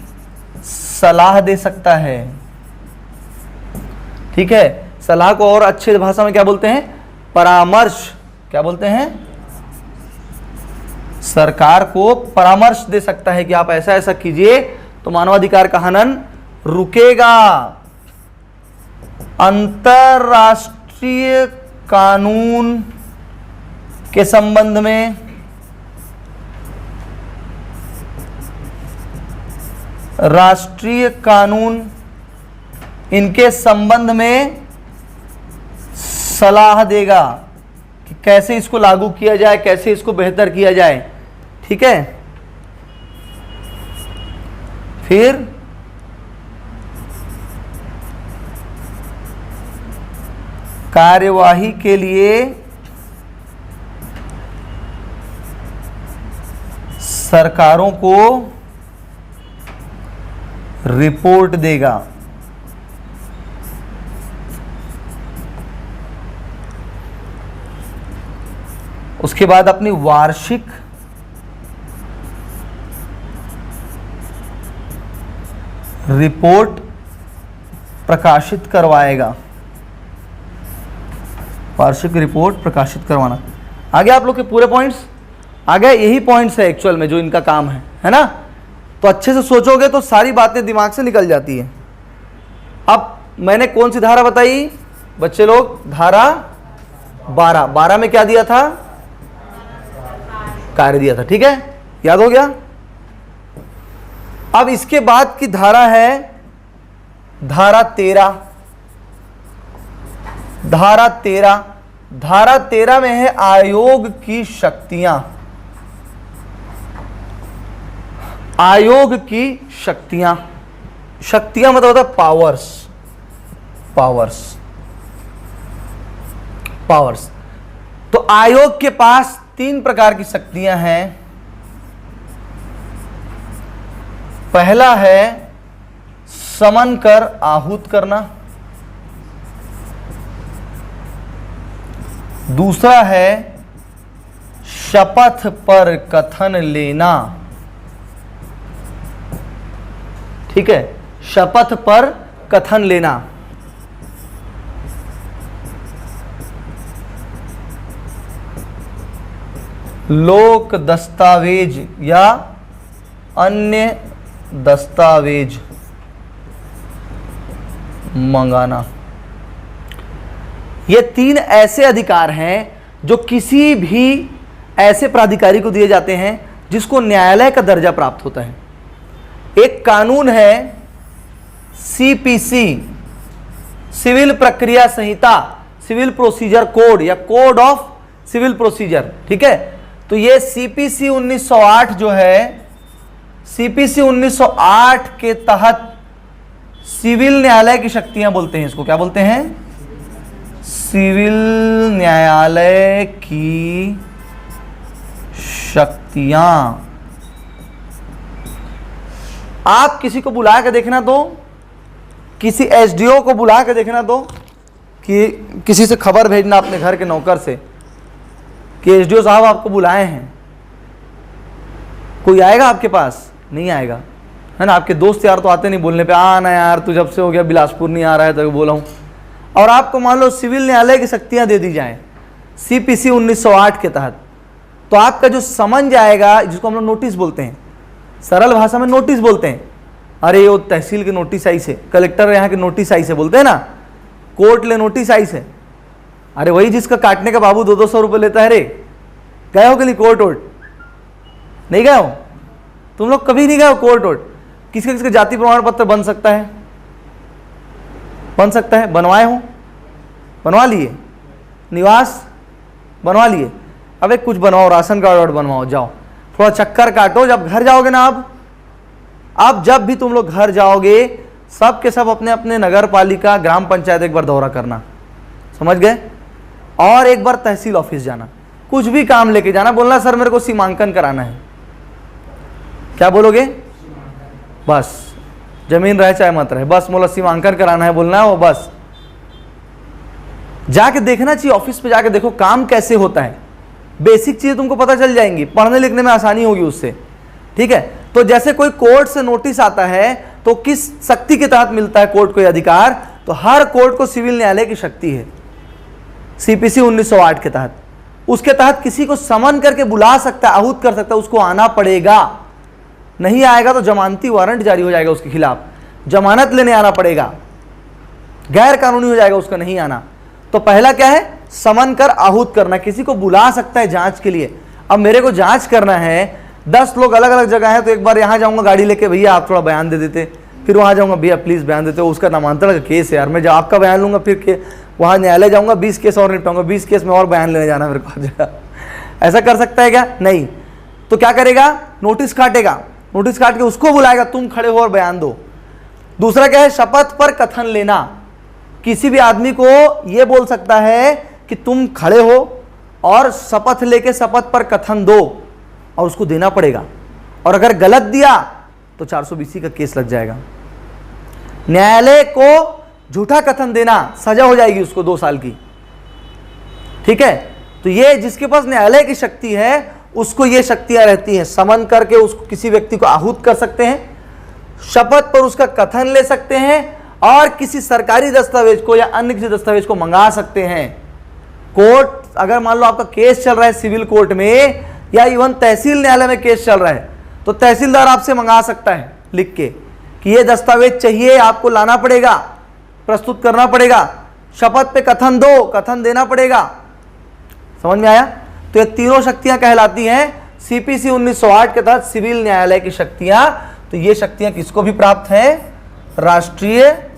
सलाह दे सकता है, ठीक है। सलाह को और अच्छे भाषा में क्या बोलते हैं, परामर्श। क्या बोलते हैं, सरकार को परामर्श दे सकता है कि आप ऐसा ऐसा कीजिए तो मानवाधिकार का हनन रुकेगा। अंतरराष्ट्रीय कानून के संबंध में राष्ट्रीय कानून, इनके संबंध में सलाह देगा कि कैसे इसको लागू किया जाए, कैसे इसको बेहतर किया जाए, ठीक है। फिर कार्यवाही के लिए सरकारों को रिपोर्ट देगा। उसके बाद अपनी वार्षिक रिपोर्ट प्रकाशित करवाएगा। वार्षिक रिपोर्ट प्रकाशित करवाना। आगे आप लोग के पूरे पॉइंट्स आ गए, यही पॉइंट्स है एक्चुअल में जो इनका काम है ना। तो अच्छे से सोचोगे तो सारी बातें दिमाग से निकल जाती है। अब मैंने कौन सी धारा बताई बच्चे लोग? धारा 12 में क्या दिया था? कार्य दिया था, ठीक है, याद हो गया। अब इसके बाद की धारा है धारा 13। धारा 13 में है आयोग की शक्तियां। आयोग की शक्तियां, शक्तियां मतलब होता है पावर्स। तो आयोग के पास 3 प्रकार की शक्तियां हैं। पहला है समन कर आहूत करना, दूसरा है शपथ पर कथन लेना, ठीक है, शपथ पर कथन लेना। लोक दस्तावेज या अन्य दस्तावेज मंगाना। ये 3 ऐसे अधिकार हैं जो किसी भी ऐसे प्राधिकारी को दिए जाते हैं जिसको न्यायालय का दर्जा प्राप्त होता है। एक कानून है सीपीसी, सिविल प्रक्रिया संहिता, सिविल प्रोसीजर कोड या कोड ऑफ सिविल प्रोसीजर, ठीक है। तो ये सीपीसी 1908 जो है, सीपीसी 1908 के तहत सिविल न्यायालय की शक्तियां बोलते हैं इसको, क्या बोलते हैं? सिविल न्यायालय की शक्तियां। आप किसी को बुला के देखना तो, किसी एसडीओ को बुला के देखना तो, कि किसी से खबर भेजना अपने घर के नौकर से कि एसडीओ साहब आपको बुलाए हैं, कोई आएगा आपके पास? नहीं आएगा, है ना। आपके दोस्त यार तो आते नहीं बोलने पे, आना यार तू जब से हो गया बिलासपुर नहीं आ रहा है तो बोला हूँ। और आपको मान लो सिविल न्यायालय की शक्तियां दे दी जाएं सीपीसी 1908 के तहत, तो आपका जो समन जाएगा, जिसको हम लोग नोटिस बोलते हैं, सरल भाषा में नोटिस बोलते हैं। अरे वो तहसील के नोटिस आई से, कलेक्टर यहाँ के नोटिस आई से बोलते हैं ना, कोर्ट ले नोटिस आई से। अरे वही जिसका काटने का बाबू 200-200 रुपये लेता है रे। गए हो कि नहीं कोर्ट वोट? नहीं गए हो तुम लोग? कभी नहीं गए हो कोर्ट वोट? किसके किसके जाति प्रमाण पत्र बन सकता है? बन सकता है। बनवाए हो? बनवा लिए। निवास बनवा लिए। अबे कुछ बनवाओ, राशन कार्ड बनवाओ, जाओ थोड़ा चक्कर काटो। जब घर जाओगे ना, अब जब भी तुम लोग घर जाओगे, सब के सब अपने अपने नगर पालिका ग्राम पंचायत एक बार दौरा करना, समझ गए? और एक बार तहसील ऑफिस जाना, कुछ भी काम लेके जाना, बोलना सर मेरे को सीमांकन कराना है। क्या बोलोगे? बस जमीन रहे चाहे मत रहे, बस बोला सीमांकन कराना है, बोलना है वो। बस जाके देखना चाहिए, ऑफिस पे जाके देखो काम कैसे होता है। बेसिक चीजें तुमको पता चल जाएंगी, पढ़ने लिखने में आसानी होगी उससे, ठीक है। तो जैसे कोई कोर्ट से नोटिस आता है तो किस शक्ति के तहत मिलता है कोर्ट को अधिकार? तो हर कोर्ट को सिविल न्यायालय की शक्ति है सीपीसी 1908 के तहत। उसके तहत किसी को समन करके बुला सकता है, आहूत कर सकता है, उसको आना पड़ेगा। नहीं आएगा तो जमानती वारंट जारी हो जाएगा उसके खिलाफ, जमानत लेने आना पड़ेगा, गैर कानूनी हो जाएगा उसका नहीं आना। तो पहला क्या है? समन कर आहूत करना। किसी को बुला सकता है जांच के लिए। अब मेरे को जांच करना है, 10 लोग अलग अलग जगह हैं, तो एक बार यहाँ जाऊंगा गाड़ी लेके, भैया आप थोड़ा बयान दे देते, फिर वहाँ जाऊंगा, भैया प्लीज़ बयान देते, उसका नामांतरण का केस है यार, मैं जब आपका बयान लूंगा फिर वहाँ न्यायालय जाऊंगा, 20 केस और निपटाऊंगा, 20 केस में और बयान लेने जाना मेरे को हर जगह। ऐसा कर सकता है क्या? नहीं। तो क्या करेगा? नोटिस काटेगा, नोटिस काट के उसको बुलाएगा, तुम खड़े हो और बयान दो। दूसरा क्या है? शपथ पर कथन लेना। किसी भी आदमी को यह बोल सकता है कि तुम खड़े हो और शपथ लेके शपथ पर कथन दो, और उसको देना पड़ेगा, और अगर गलत दिया तो 420 का केस लग जाएगा। न्यायालय को झूठा कथन देना, सजा हो जाएगी उसको 2 साल की, ठीक है। तो ये जिसके पास न्यायालय की शक्ति है उसको ये शक्तियां रहती हैं। समन करके उसको किसी व्यक्ति को आहूत कर सकते हैं, शपथ पर उसका कथन ले सकते हैं और किसी सरकारी दस्तावेज को या अन्य किसी दस्तावेज को मंगा सकते हैं। कोर्ट, अगर मान लो आपका केस चल रहा है सिविल कोर्ट में या इवन तहसील न्यायालय में केस चल रहा है, तो तहसीलदार आपसे मंगा सकता है लिख के कि ये दस्तावेज चाहिए, आपको लाना पड़ेगा, प्रस्तुत करना पड़ेगा, शपथ पे कथन दो, कथन देना पड़ेगा। समझ में आया? तो ये तीनों शक्तियां कहलाती हैं सीपीसी 1908 के तहत सिविल न्यायालय की शक्तियां। तो ये शक्तियां किसको भी प्राप्त हैं? राष्ट्रीय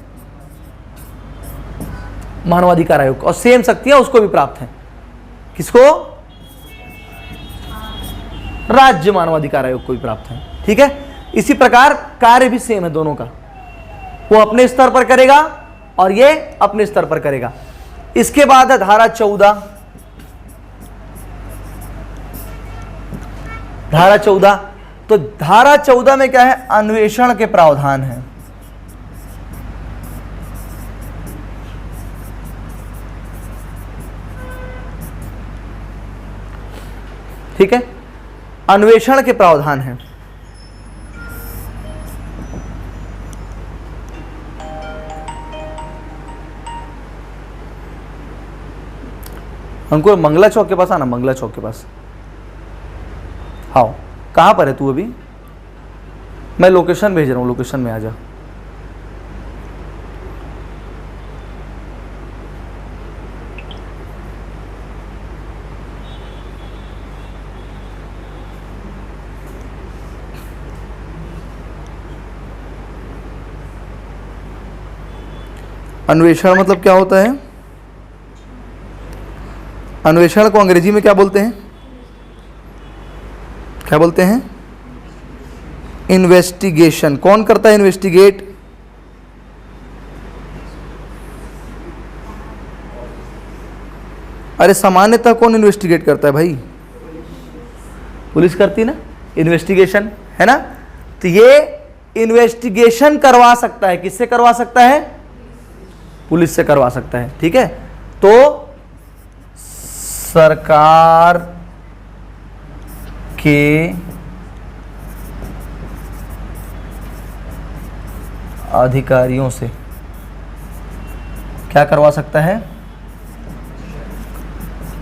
मानवाधिकार आयोग को। और सेम शक्तियां उसको भी प्राप्त हैं। किसको? राज्य मानवाधिकार आयोग को भी प्राप्त है। ठीक है, इसी प्रकार कार्य भी सेम है दोनों का, वो अपने स्तर पर करेगा और ये अपने स्तर पर करेगा। इसके बाद है धारा 14। धारा 14, तो धारा 14 में क्या है? अन्वेषण के प्रावधान है। ठीक है, अन्वेषण के प्रावधान है। हमको मंगला चौक के पास आना, मंगला चौक के पास। हाँ, कहाँ पर है तू अभी? मैं लोकेशन भेज रहा हूँ, लोकेशन में आ जा। अन्वेषण मतलब क्या होता है? अन्वेषण को अंग्रेजी में क्या बोलते हैं? क्या बोलते हैं? इन्वेस्टिगेशन। कौन करता है इन्वेस्टिगेट? अरे सामान्यतः कौन इन्वेस्टिगेट करता है भाई? पुलिस करती ना इन्वेस्टिगेशन, है ना? तो ये इन्वेस्टिगेशन करवा सकता है। किससे करवा सकता है? पुलिस से करवा सकता है। ठीक है, तो सरकार के अधिकारियों से क्या करवा सकता है?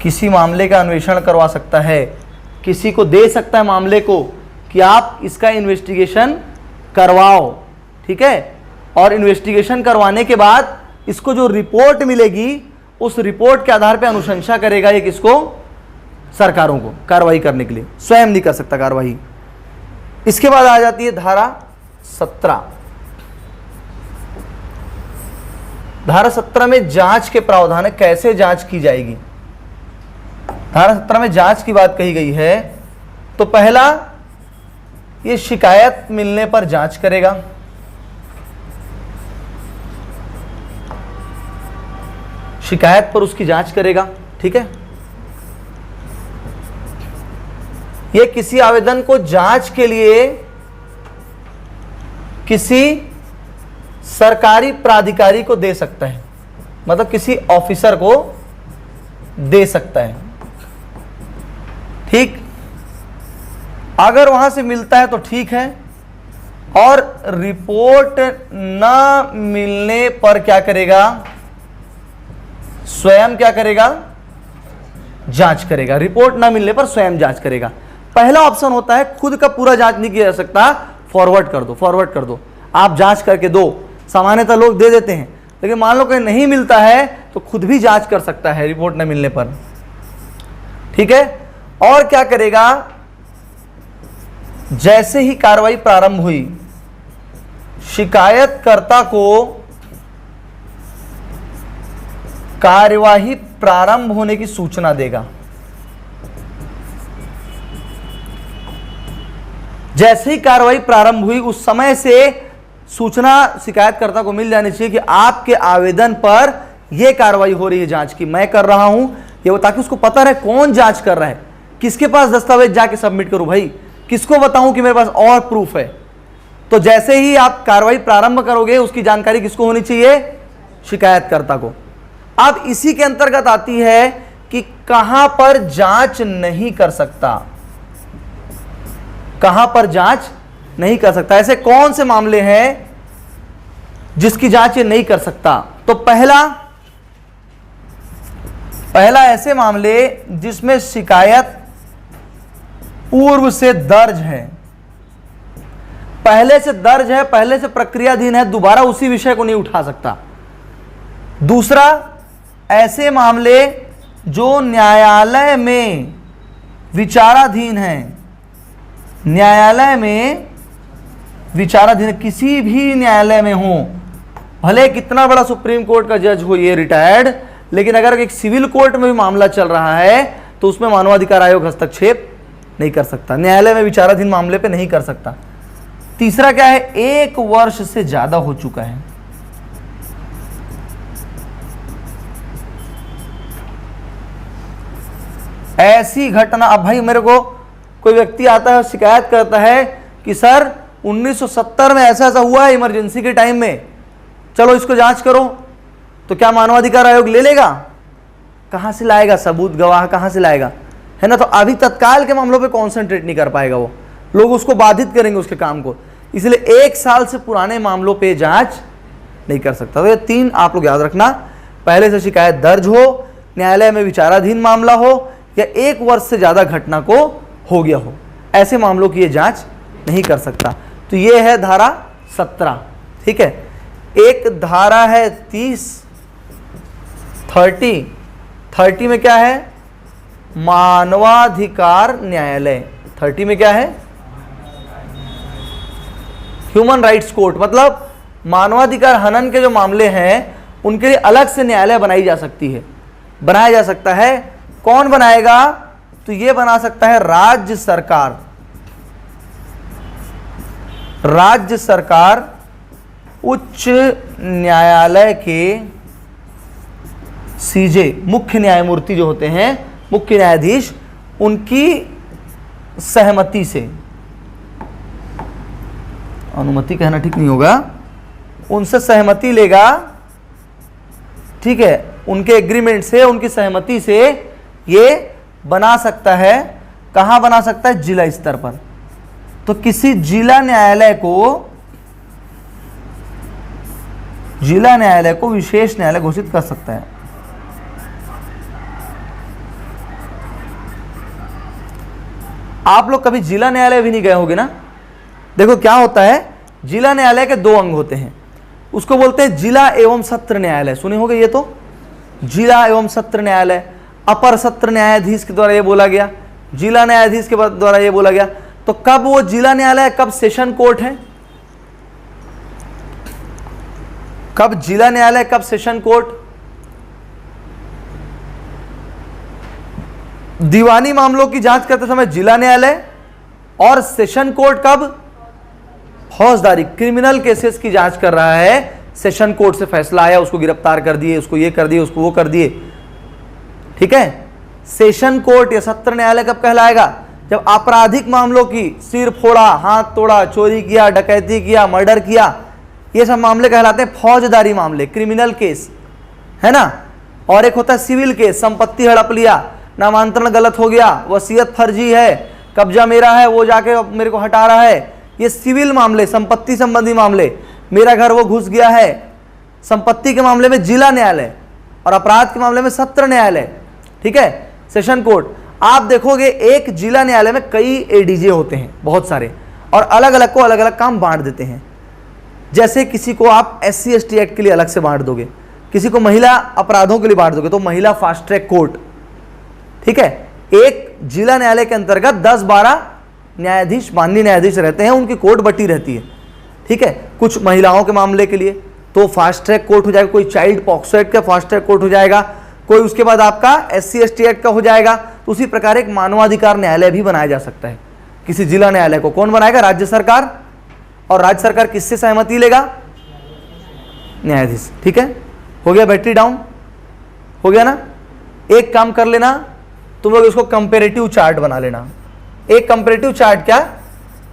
किसी मामले का अन्वेषण करवा सकता है, किसी को दे सकता है मामले को कि आप इसका इन्वेस्टिगेशन करवाओ। ठीक है, और इन्वेस्टिगेशन करवाने के बाद इसको जो रिपोर्ट मिलेगी उस रिपोर्ट के आधार पर अनुशंसा करेगा ये किसको? सरकारों को कार्रवाई करने के लिए। स्वयं नहीं कर सकता कार्रवाई। इसके बाद आ जाती है धारा 17। धारा 17 में जांच के प्रावधान है। कैसे जांच की जाएगी? धारा 17 में जांच की बात कही गई है। तो पहला, ये शिकायत मिलने पर जांच करेगा। शिकायत पर उसकी जांच करेगा। ठीक है, ये किसी आवेदन को जांच के लिए किसी सरकारी प्राधिकारी को दे सकता है, मतलब किसी ऑफिसर को दे सकता है। ठीक, अगर वहां से मिलता है तो ठीक है, और रिपोर्ट न मिलने पर क्या करेगा? स्वयं क्या करेगा? जांच करेगा। रिपोर्ट ना मिलने पर स्वयं जांच करेगा। पहला ऑप्शन होता है खुद का पूरा जांच नहीं किया जा सकता, फॉरवर्ड कर दो, फॉरवर्ड कर दो, आप जांच करके दो। सामान्यतः लोग दे देते हैं, लेकिन मान लो कहीं नहीं मिलता है तो खुद भी जांच कर सकता है रिपोर्ट न मिलने पर। ठीक है, और क्या करेगा? जैसे ही कार्रवाई प्रारंभ हुई, शिकायतकर्ता को कार्यवाही प्रारंभ होने की सूचना देगा। जैसे ही कार्रवाई प्रारंभ हुई उस समय से सूचना शिकायतकर्ता को मिल जानी चाहिए कि आपके आवेदन पर यह कार्रवाई हो रही है जांच की, मैं कर रहा हूं ये, ताकि उसको पता रहे कौन जांच कर रहा है, किसके पास दस्तावेज जाके सबमिट करूं भाई, किसको बताऊं कि मेरे पास और प्रूफ है। तो जैसे ही आप कार्रवाई प्रारंभ करोगे उसकी जानकारी किसको होनी चाहिए? शिकायतकर्ता को। अब इसी के अंतर्गत आती है कि कहां पर जांच नहीं कर सकता, कहां पर जांच नहीं कर सकता। ऐसे कौन से मामले हैं जिसकी जांच ये नहीं कर सकता? तो पहला ऐसे मामले जिसमें शिकायत पूर्व से दर्ज है, पहले से दर्ज है, पहले से प्रक्रियाधीन है, दोबारा उसी विषय को नहीं उठा सकता। दूसरा, ऐसे मामले जो न्यायालय में विचाराधीन है, न्यायालय में विचाराधीन, किसी भी न्यायालय में हो, भले कितना बड़ा सुप्रीम कोर्ट का जज हो ये रिटायर्ड, लेकिन अगर एक सिविल कोर्ट में भी मामला चल रहा है तो उसमें मानवाधिकार आयोग हस्तक्षेप नहीं कर सकता, न्यायालय में विचाराधीन मामले पे नहीं कर सकता। तीसरा क्या है? 1 वर्ष से ज्यादा हो चुका है। ऐसी घटना, अब भाई मेरे को कोई व्यक्ति आता है, शिकायत करता है कि सर 1970 में ऐसा ऐसा हुआ है इमरजेंसी के टाइम में, चलो इसको जांच करो, तो क्या मानवाधिकार आयोग ले लेगा? कहां से लाएगा सबूत, गवाह कहां से लाएगा, है ना? तो अभी तत्काल के मामलों पे कॉन्सेंट्रेट नहीं कर पाएगा वो, लोग उसको बाधित करेंगे उसके काम को, इसलिए 1 साल से पुराने मामलों पे जांच नहीं कर सकता। तो ये 3 आप लोग याद रखना, पहले से शिकायत दर्ज हो, न्यायालय में विचाराधीन मामला हो, या 1 वर्ष से ज्यादा घटना को हो गया हो, ऐसे मामलों की ये जांच नहीं कर सकता। तो ये है धारा 17, ठीक है। एक धारा है 30 में क्या है? मानवाधिकार न्यायालय। 30 में क्या है? ह्यूमन राइट्स कोर्ट, मतलब मानवाधिकार हनन के जो मामले हैं उनके लिए अलग से न्यायालय बनाई जा सकती है, बनाया जा सकता है। कौन बनाएगा? तो ये बना सकता है राज्य सरकार। राज्य सरकार उच्च न्यायालय के सीजे, मुख्य न्यायमूर्ति जो होते हैं, मुख्य न्यायाधीश, उनकी सहमति से, अनुमति कहना ठीक नहीं होगा, उनसे सहमति लेगा, ठीक है, उनके एग्रीमेंट से, उनकी सहमति से ये बना सकता है। कहां बना सकता है? जिला स्तर पर। तो किसी जिला न्यायालय को विशेष न्यायालय घोषित कर सकता है। आप लोग कभी जिला न्यायालय भी नहीं गए होगे ना? देखो क्या होता है, जिला न्यायालय के 2 अंग होते हैं, उसको बोलते हैं जिला एवं सत्र न्यायालय। सुने होंगे ये तो, जिला एवं सत्र न्यायालय। अपर सत्र न्यायाधीश के द्वारा ये बोला गया, जिला न्यायाधीश के द्वारा ये बोला गया। तो कब वो जिला न्यायालय, कब सेशन कोर्ट है? कब जिला न्यायालय, कब सेशन कोर्ट? दीवानी मामलों की जांच करते समय जिला न्यायालय, और सेशन कोर्ट कब? फौजदारी क्रिमिनल केसेस की जांच कर रहा है, सेशन कोर्ट से फैसला आया, उसको गिरफ्तार कर दिए, उसको ये कर दिए, उसको वो कर दिए, ठीक है। सेशन कोर्ट या सत्र न्यायालय कब कहलाएगा? जब आपराधिक मामलों की, सिर फोड़ा, हाथ तोड़ा, चोरी किया, डकैती किया, मर्डर किया, ये सब मामले कहलाते हैं फौजदारी मामले, क्रिमिनल केस, है ना। और एक होता है सिविल केस, संपत्ति हड़प लिया, नामांतरण गलत हो गया, वसीयत फर्जी है, कब्जा मेरा है, वो जाके मेरे को हटा रहा है, ये सिविल मामले, संपत्ति संबंधी मामले। मेरा घर वो घुस गया है, संपत्ति के मामले में जिला न्यायालय, और अपराध के मामले में सत्र न्यायालय, ठीक है, सेशन कोर्ट। आप देखोगे एक जिला न्यायालय में कई एडीजे होते हैं, बहुत सारे, और अलग अलग को अलग अलग काम बांट देते हैं। जैसे किसी को आप SC ST एक्ट के लिए अलग से बांट दोगे, किसी को महिला अपराधों के लिए बांट दोगे, तो महिला फास्ट ट्रैक कोर्ट, ठीक है। एक जिला न्यायालय के अंतर्गत 10-12 न्यायाधीश, माननीय न्यायाधीश रहते हैं, उनकी कोर्ट बटी रहती है, ठीक है। कुछ महिलाओं के मामले के लिए तो फास्ट ट्रैक कोर्ट हो जाएगा, कोई चाइल्ड पॉक्सो एक्ट का फास्ट ट्रैक कोर्ट हो जाएगा, कोई उसके बाद आपका SC ST एक्ट का हो जाएगा। तो उसी प्रकार एक मानवाधिकार न्यायालय भी बनाया जा सकता है किसी जिला न्यायालय को। कौन बनाएगा? राज्य सरकार। और राज्य सरकार किससे सहमति लेगा? न्यायाधीश, ठीक है। हो गया बैटरी डाउन, हो गया ना। एक काम कर लेना, तुम लोग इसको कंपेरेटिव चार्ट बना लेना। एक कंपेरेटिव चार्ट क्या?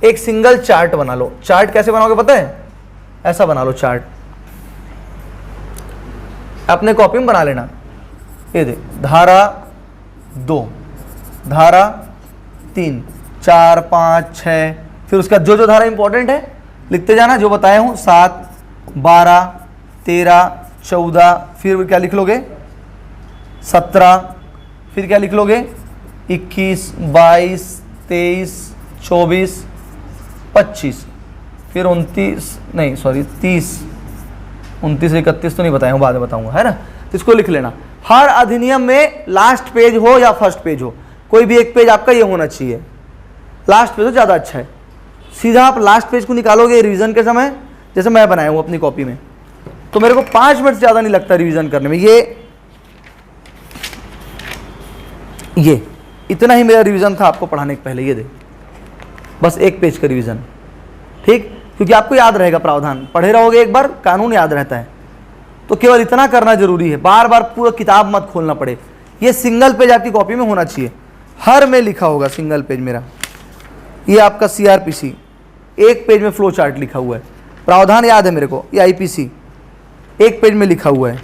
एक सिंगल चार्ट बना लो। चार्ट कैसे बनाओगे पता है? ऐसा बना लो चार्ट, अपने कॉपी में बना लेना। ये दे, धारा 2, धारा 3, 4, 5, 6, फिर उसका जो धारा इंपॉर्टेंट है लिखते जाना, जो बताया हूँ 7, 12, 13, 14, फिर क्या लिख लोगे 17, फिर क्या लिख लोगे 21, 22, 23, 24, 25, फिर 29 नहीं सॉरी 30, 29, 31 तो नहीं बताया हूँ, बाद में बताऊंगा, है ना। तो इसको लिख लेना। हर अधिनियम में लास्ट पेज हो या फर्स्ट पेज हो, कोई भी एक पेज आपका ये होना चाहिए। लास्ट पेज हो ज़्यादा अच्छा है। सीधा आप लास्ट पेज को निकालोगे रिवीजन के समय, जैसे मैं बनाया हूँ अपनी कॉपी में, तो मेरे को 5 मिनट से ज़्यादा नहीं लगता रिवीजन करने में। ये इतना ही मेरा रिवीजन था आपको पढ़ाने के पहले। ये दे बस एक पेज का रिवीजन, ठीक, क्योंकि आपको याद रहेगा प्रावधान, पढ़े रहोगे एक बार, कानून याद रहता है, तो केवल इतना करना जरूरी है, बार बार पूरा किताब मत खोलना पड़े। ये सिंगल पेज आपकी कॉपी में होना चाहिए, हर में लिखा होगा सिंगल पेज मेरा। ये आपका CRPC एक पेज में फ्लो चार्ट लिखा हुआ है, प्रावधान याद है मेरे को, ये IPC एक पेज में लिखा हुआ है।